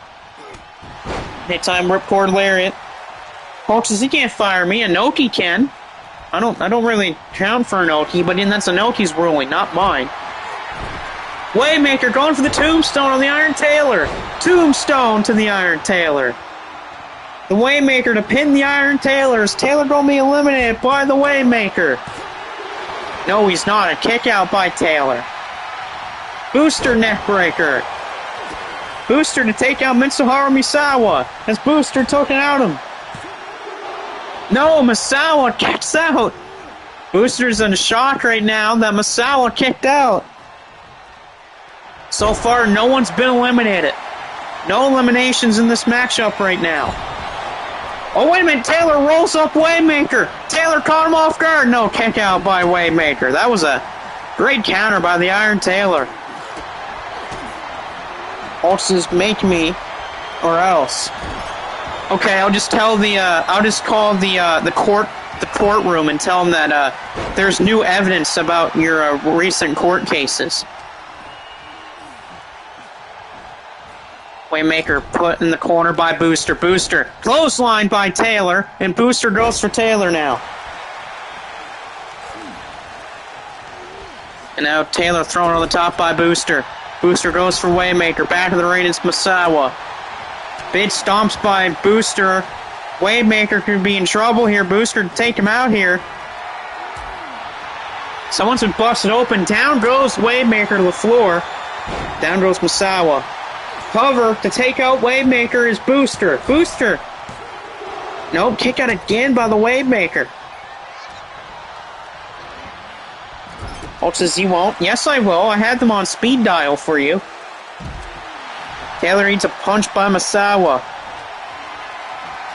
Speaker 1: Hit time ripcord lariat. Hulk says he can't fire me. Inoki can. I don't really count for Inoki, but that's Inoki's ruling, not mine. Waymaker going for the tombstone on the Iron Taylor. Tombstone to the Iron Taylor. The Waymaker to pin the Iron Taylor. Is Taylor going to be eliminated by the Waymaker? No, he's not. A kick out by Taylor. Booster neckbreaker. Booster to take out Mitsuharu Misawa. As Booster took it out him. No, Misawa kicks out. Booster's in shock right now that Misawa kicked out. So far, no one's been eliminated. No eliminations in this matchup right now. Oh, wait a minute. Taylor rolls up Waymaker. Taylor caught him off guard. No, kick out by Waymaker. That was a great counter by the Iron Taylor. Hulk says, make me, or else. Okay, I'll just call the courtroom and tell them that there's new evidence about your recent court cases. Waymaker put in the corner by Booster. Booster clothesline by Taylor, and Booster goes for Taylor now. And now Taylor thrown on the top by Booster. Booster goes for Waymaker. Back of the ring, it's Misawa. Big stomps by Booster. Waymaker could be in trouble here. Booster to take him out here. Someone's been busted open. Down goes Waymaker to the floor. Down goes Misawa. Cover to take out Waymaker is Booster. Booster. Nope, kick out again by the Waymaker. Hulk says he won't. Yes, I will. I had them on speed dial for you. Taylor needs a punch by Misawa.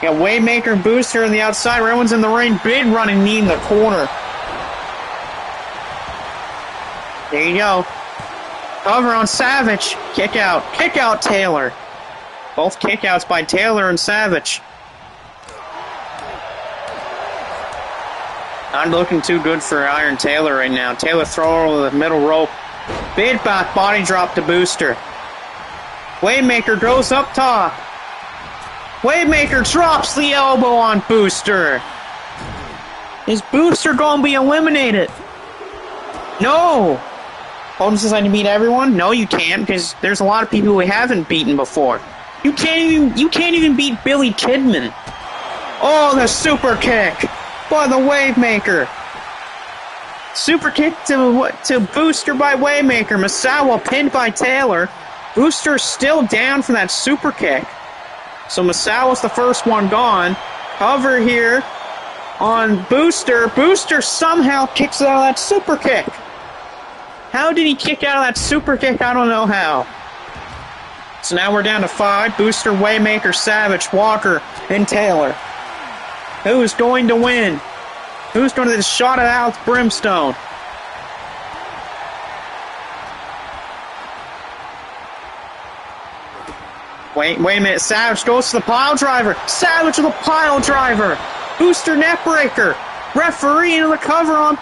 Speaker 1: Got Waymaker and Booster on the outside. Everyone's in the ring. Big running knee in the corner. There you go. Cover on Savage. Kick out. Kick out Taylor. Both kickouts by Taylor and Savage. Not looking too good for Iron Taylor right now. Taylor throwing over the middle rope. Big back body drop to Booster. Waymaker goes up top. Waymaker drops the elbow on Booster. Is Booster going to be eliminated? No. Holden says I can beat everyone. No, you can't, because there's a lot of people we haven't beaten before. You can't even beat Billy Kidman. Oh, the super kick by the Waymaker. Super kick to Booster by Waymaker. Misawa pinned by Taylor. Booster's still down for that super kick. So Misawa's the first one gone. Cover here on Booster. Booster somehow kicks out of that super kick. How did he kick out of that super kick? I don't know how. So now we're down to 5. Booster, Waymaker, Savage, Walker, and Taylor. Who's going to win? Who's going to shot it out with Brimstone? Wait a minute. Savage goes to the pile driver. Savage with a pile driver. Booster neckbreaker. Referee into the cover on.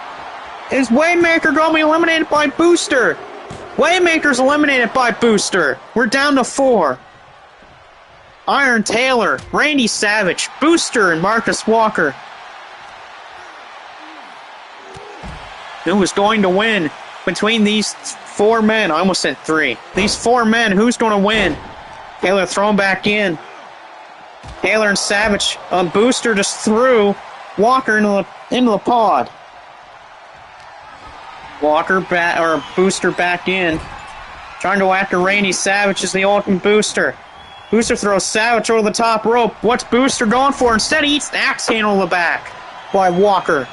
Speaker 1: Is Waymaker going to be eliminated by Booster? Waymaker's eliminated by Booster. We're down to 4. Iron Taylor, Randy Savage, Booster, and Marcus Walker. Who is going to win? between these four men. I almost said three. These four men, who's going to win? Taylor thrown back in. Taylor and Savage. Booster just threw Walker into the pod. Booster back in. Trying to go after Randy Savage as the ultimate Booster. Booster throws Savage over the top rope. What's Booster going for? Instead, he eats the axe handle in the back by Walker.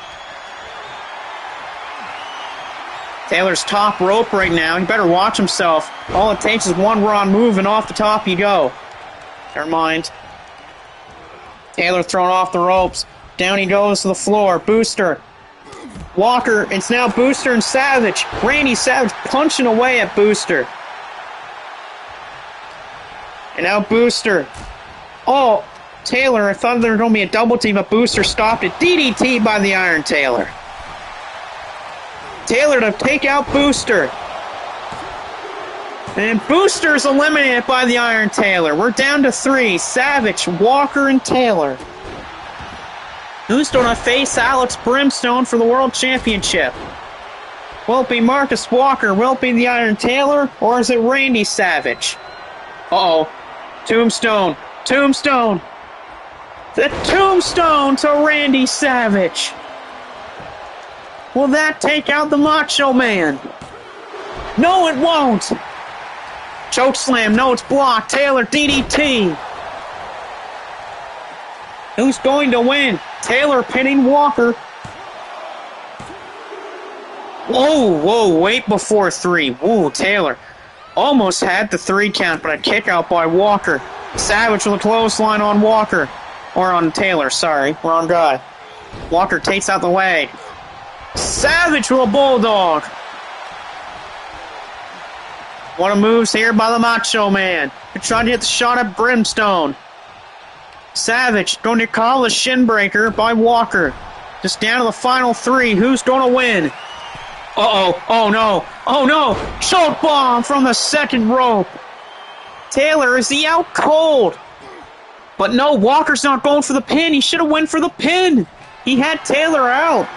Speaker 1: Taylor's top rope right now. He better watch himself. All it takes is one wrong move and off the top you go. Never mind. Taylor thrown off the ropes. Down he goes to the floor. Booster. Walker. It's now Booster and Savage. Randy Savage punching away at Booster. And now Booster. Oh, Taylor. I thought there was going to be a double team, but Booster stopped it. DDT by the Iron Taylor. Taylor to take out Booster. And Booster's eliminated by the Iron Taylor. We're down to 3. Savage, Walker, and Taylor. Who's going to face Alex Brimstone for the World Championship? Will it be Marcus Walker? Will it be the Iron Taylor? Or is it Randy Savage? Uh-oh. Tombstone. Tombstone. The Tombstone to Randy Savage. Will that take out the Macho Man? No, it won't. Chokeslam. No, it's blocked. Taylor DDT. Who's going to win? Taylor pinning Walker. Whoa, wait before 3. Whoa, Taylor almost had the 3 count, but a kick out by Walker. Savage with a clothesline on Walker. Or on Taylor, sorry. Wrong guy. Walker takes out the leg. Savage with a bulldog. One of the moves here by the Macho Man. They're trying to get the shot at Brimstone. Savage going to call a shin breaker by Walker. Just down to the final 3. Who's going to win? Uh-oh. Oh, no. Oh, no. Choke bomb from the second rope. Taylor, is he out cold? But no, Walker's not going for the pin. He should have went for the pin. He had Taylor out.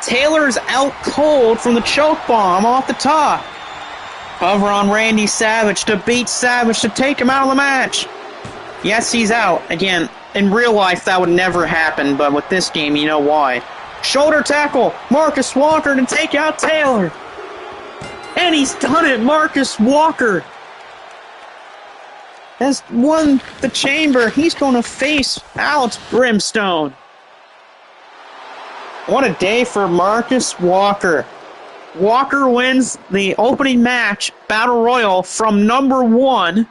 Speaker 1: Taylor's out cold from the choke bomb off the top. Cover on Randy Savage to beat Savage to take him out of the match. Yes, he's out. Again, in real life that would never happen, but with this game, you know why. Shoulder tackle, Marcus Walker to take out Taylor. And he's done it, Marcus Walker has won the chamber. He's going to face Alex Brimstone. What a day for Marcus Walker. Walker wins the opening match, Battle Royal, from number 1.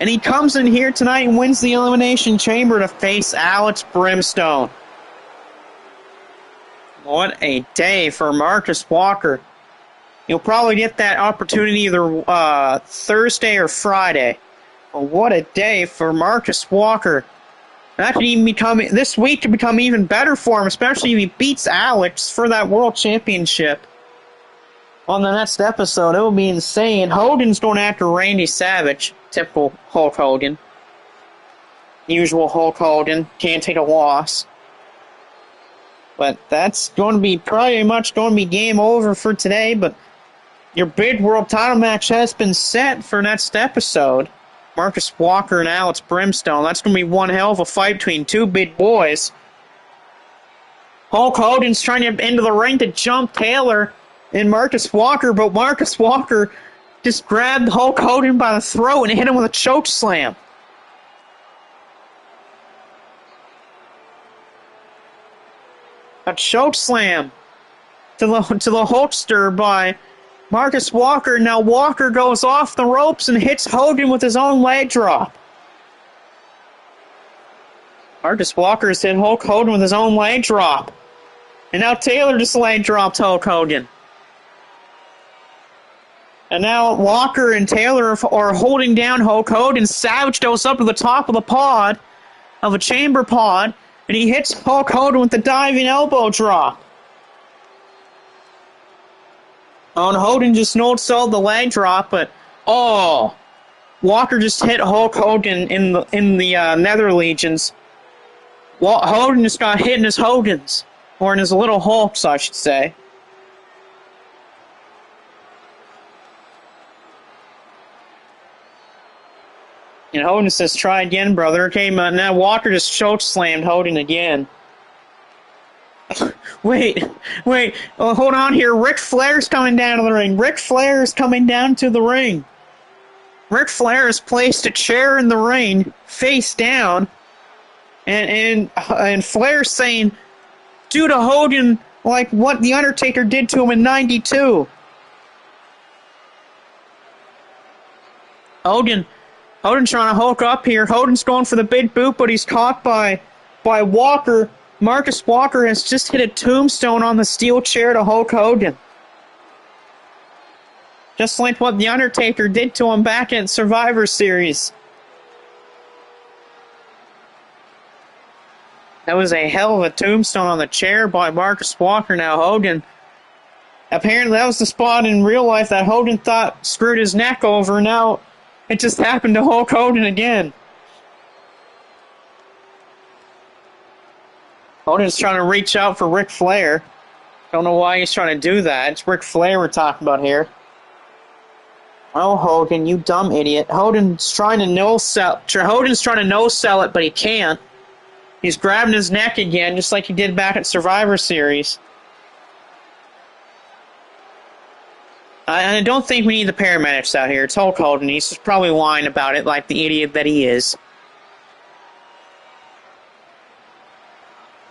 Speaker 1: And he comes in here tonight and wins the Elimination Chamber to face Alex Brimstone. What a day for Marcus Walker. You'll probably get that opportunity either Thursday or Friday. But what a day for Marcus Walker. That could even become, this week could become even better for him, especially if he beats Alex for that World Championship. On the next episode, it will be insane. Hogan's going after Randy Savage. Typical Hulk Hogan. Usual Hulk Hogan. Can't take a loss. But that's going to be pretty much going to be game over for today. But your big world title match has been set for next episode. Marcus Walker and Alex Brimstone. That's going to be one hell of a fight between two big boys. Hulk Hogan's trying to get into the ring to jump Taylor and Marcus Walker, but Marcus Walker just grabbed Hulk Hogan by the throat and hit him with a choke slam. A choke slam to the Hulkster by Marcus Walker. Now Walker goes off the ropes and hits Hogan with his own leg drop. Marcus Walker's hit Hulk Hogan with his own leg drop. And now Taylor just leg dropped Hulk Hogan. And now Walker and Taylor are holding down Hulk Hogan. Savage goes up to the top of the pod, of a chamber pod, and he hits Hulk Hogan with the diving elbow drop. Oh, and Hogan just no-sold the leg drop, but Walker just hit Hulk Hogan in the Nether Legions. Hogan just got hit in his Hogans, or in his little Hulks, I should say. And Hogan says, try again, brother. Okay, now Walker just choke slammed Hogan again. Wait. Oh, hold on here. Ric Flair's coming down to the ring. Ric Flair's coming down to the ring. Ric Flair has placed a chair in the ring, face down. And Flair's saying, due to Hogan, like what The Undertaker did to him in '92. Hogan's trying to Hulk up here. Hogan's going for the big boot, but he's caught by Walker. Marcus Walker has just hit a tombstone on the steel chair to Hulk Hogan. Just like what The Undertaker did to him back in Survivor Series. That was a hell of a tombstone on the chair by Marcus Walker. Now Hogan, apparently that was the spot in real life that Hogan thought screwed his neck over. Now it just happened to Hulk Hogan again. Hogan's trying to reach out for Ric Flair. Don't know why he's trying to do that. It's Ric Flair we're talking about here. Oh, Hogan, you dumb idiot. Hogan's trying to no-sell it, but he can't. He's grabbing his neck again, just like he did back at Survivor Series. I don't think we need the paramedics out here. It's Hulk Hogan. He's just probably whining about it like the idiot that he is.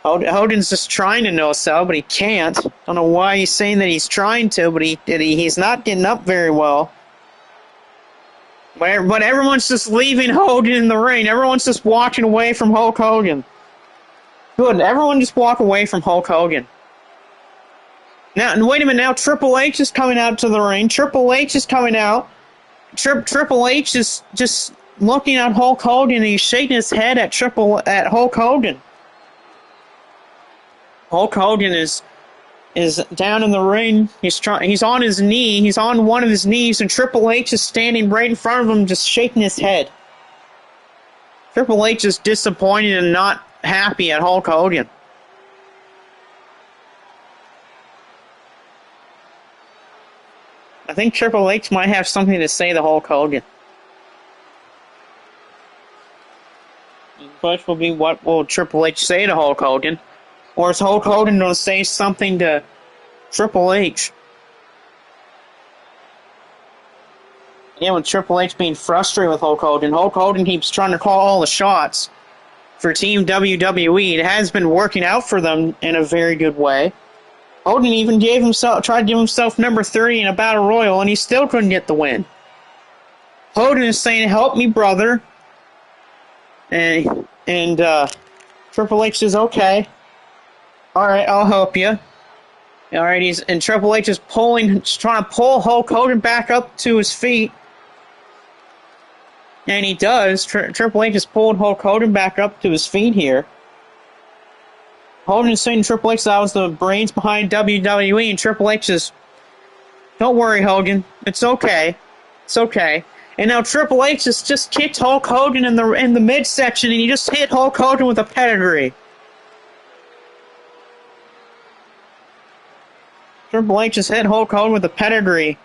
Speaker 1: Hogan's just trying to no-sell, but he can't. Don't know why he's saying that he's trying to, but he's not getting up very well. But everyone's just leaving Hogan in the ring. Everyone's just walking away from Hulk Hogan. Good, everyone just walk away from Hulk Hogan. Now, and wait a minute, now Triple H is coming out to the ring. Triple H is coming out. Triple H is just looking at Hulk Hogan, and he's shaking his head at Hulk Hogan. Hulk Hogan is down in the ring. He's on his knee. He's on one of his knees, and Triple H is standing right in front of him, just shaking his head. Triple H is disappointed and not happy at Hulk Hogan. I think Triple H might have something to say to Hulk Hogan. The question will be, what will Triple H say to Hulk Hogan? Or is Hulk Hogan going to say something to Triple H? Yeah, with Triple H being frustrated with Hulk Hogan keeps trying to call all the shots for Team WWE. It has been working out for them in a very good way. Hogan even tried to give himself number 30 in a battle royal, and he still couldn't get the win. Hogan is saying, "Help me, brother," and Triple H says, "Okay, all right, I'll help you." All right, and Triple H is trying to pull Hulk Hogan back up to his feet. And he does. Triple H has pulled Hulk Hogan back up to his feet here. Hogan is saying to Triple H that was the brains behind WWE, and Triple H says, "Don't worry, Hogan. It's okay. It's okay." And now Triple H has just kicked Hulk Hogan in the midsection, and he just hit Hulk Hogan with a pedigree. Triple H has hit Hulk Hogan with a pedigree.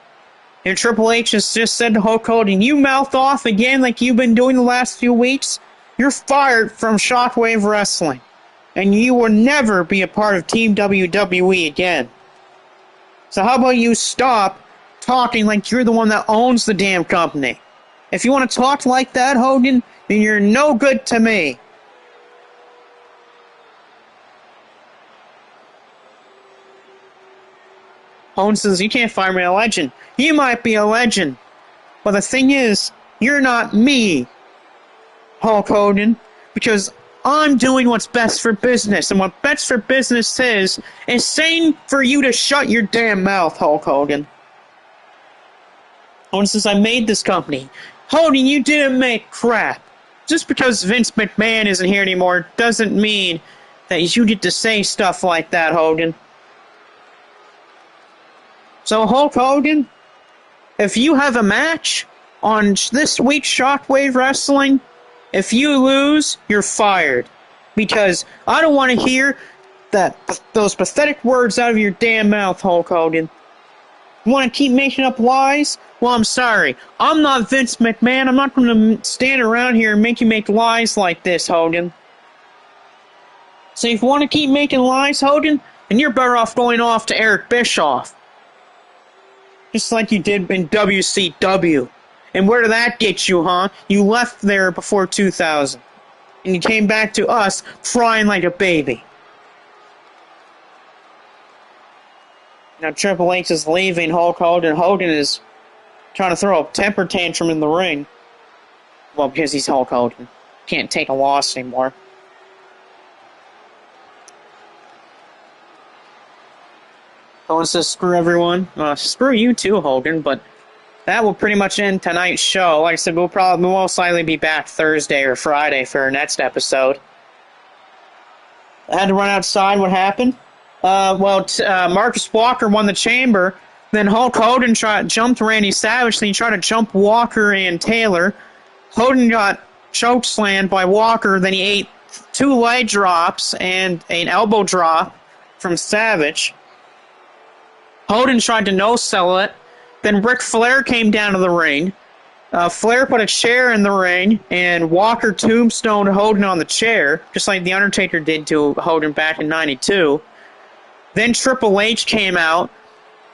Speaker 1: And Triple H has just said to Hulk Hogan, "You mouth off again like you've been doing the last few weeks, you're fired from Shockwave Wrestling. And you will never be a part of Team WWE again. So how about you stop talking like you're the one that owns the damn company? If you want to talk like that, Hogan, then you're no good to me." Hogan says, "You can't fire me a legend. You might be a legend. But the thing is, you're not me, Hulk Hogan, because I'm doing what's best for business. And what best for business is saying for you to shut your damn mouth, Hulk Hogan." Hogan says, "I made this company." Hogan, you didn't make crap. Just because Vince McMahon isn't here anymore doesn't mean that you get to say stuff like that, Hogan. So, Hulk Hogan, if you have a match on this week's Shockwave Wrestling, if you lose, you're fired. Because I don't want to hear those pathetic words out of your damn mouth, Hulk Hogan. You want to keep making up lies? Well, I'm sorry. I'm not Vince McMahon. I'm not going to stand around here and make you make lies like this, Hogan. So if you want to keep making lies, Hogan, then you're better off going off to Eric Bischoff. Just like you did in WCW. And where did that get you, huh? You left there before 2000. And you came back to us crying like a baby. Now Triple H is leaving Hulk Hogan. Hogan is trying to throw a temper tantrum in the ring. Well, because he's Hulk Hogan. Can't take a loss anymore. Someone says, screw everyone. Screw you too, Hogan, but that will pretty much end tonight's show. Like I said, we'll most likely be back Thursday or Friday for our next episode. I had to run outside. What happened? Marcus Walker won the chamber. Then Hulk Hogan jumped Randy Savage. Then he tried to jump Walker and Taylor. Hogan got chokeslammed by Walker. Then he ate 2 leg drops and an elbow drop from Savage. Hogan tried to no-sell it. Then Ric Flair came down to the ring. Flair put a chair in the ring, and Walker tombstoned Hogan on the chair, just like The Undertaker did to Hogan back in '92. Then Triple H came out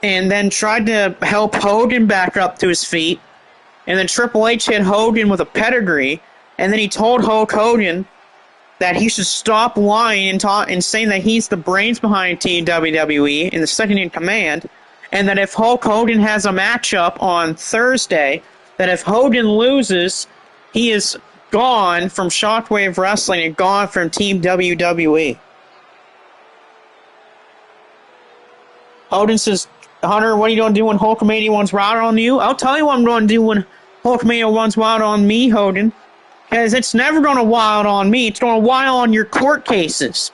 Speaker 1: and then tried to help Hogan back up to his feet. And then Triple H hit Hogan with a pedigree, and then he told Hulk Hogan that he should stop lying and saying that he's the brains behind WWE and the second in command, and that if Hulk Hogan has a matchup on Thursday, that if Hogan loses, he is gone from Shockwave Wrestling and gone from Team WWE. Hogan says, Hunter, what are you going to do when Hulkamania runs wild on you? I'll tell you what I'm going to do when Hulkamania runs wild on me, Hogan. Because it's never going to wild on me. It's going to wild on your court cases.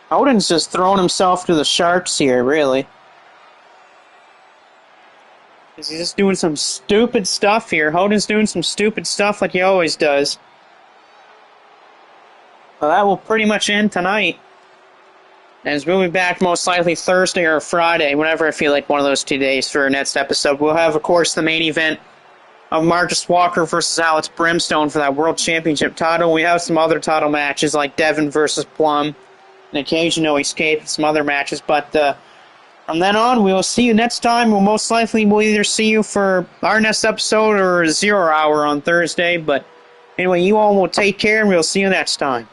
Speaker 1: Hogan's just throwing himself to the sharks here, really. He's just doing some stupid stuff here. Hogan's doing some stupid stuff like he always does. Well, that will pretty much end tonight. As we'll be back most likely Thursday or Friday, whenever I feel like one of those 2 days for our next episode. We'll have, of course, the main event of Marcus Walker versus Alex Brimstone for that World Championship title. We have some other title matches like Devin versus Plum, an occasional escape, and some other matches. But from then on, we will see you next time. We'll most likely either see you for our next episode or 0 Hour on Thursday. But anyway, you all will take care, and we'll see you next time.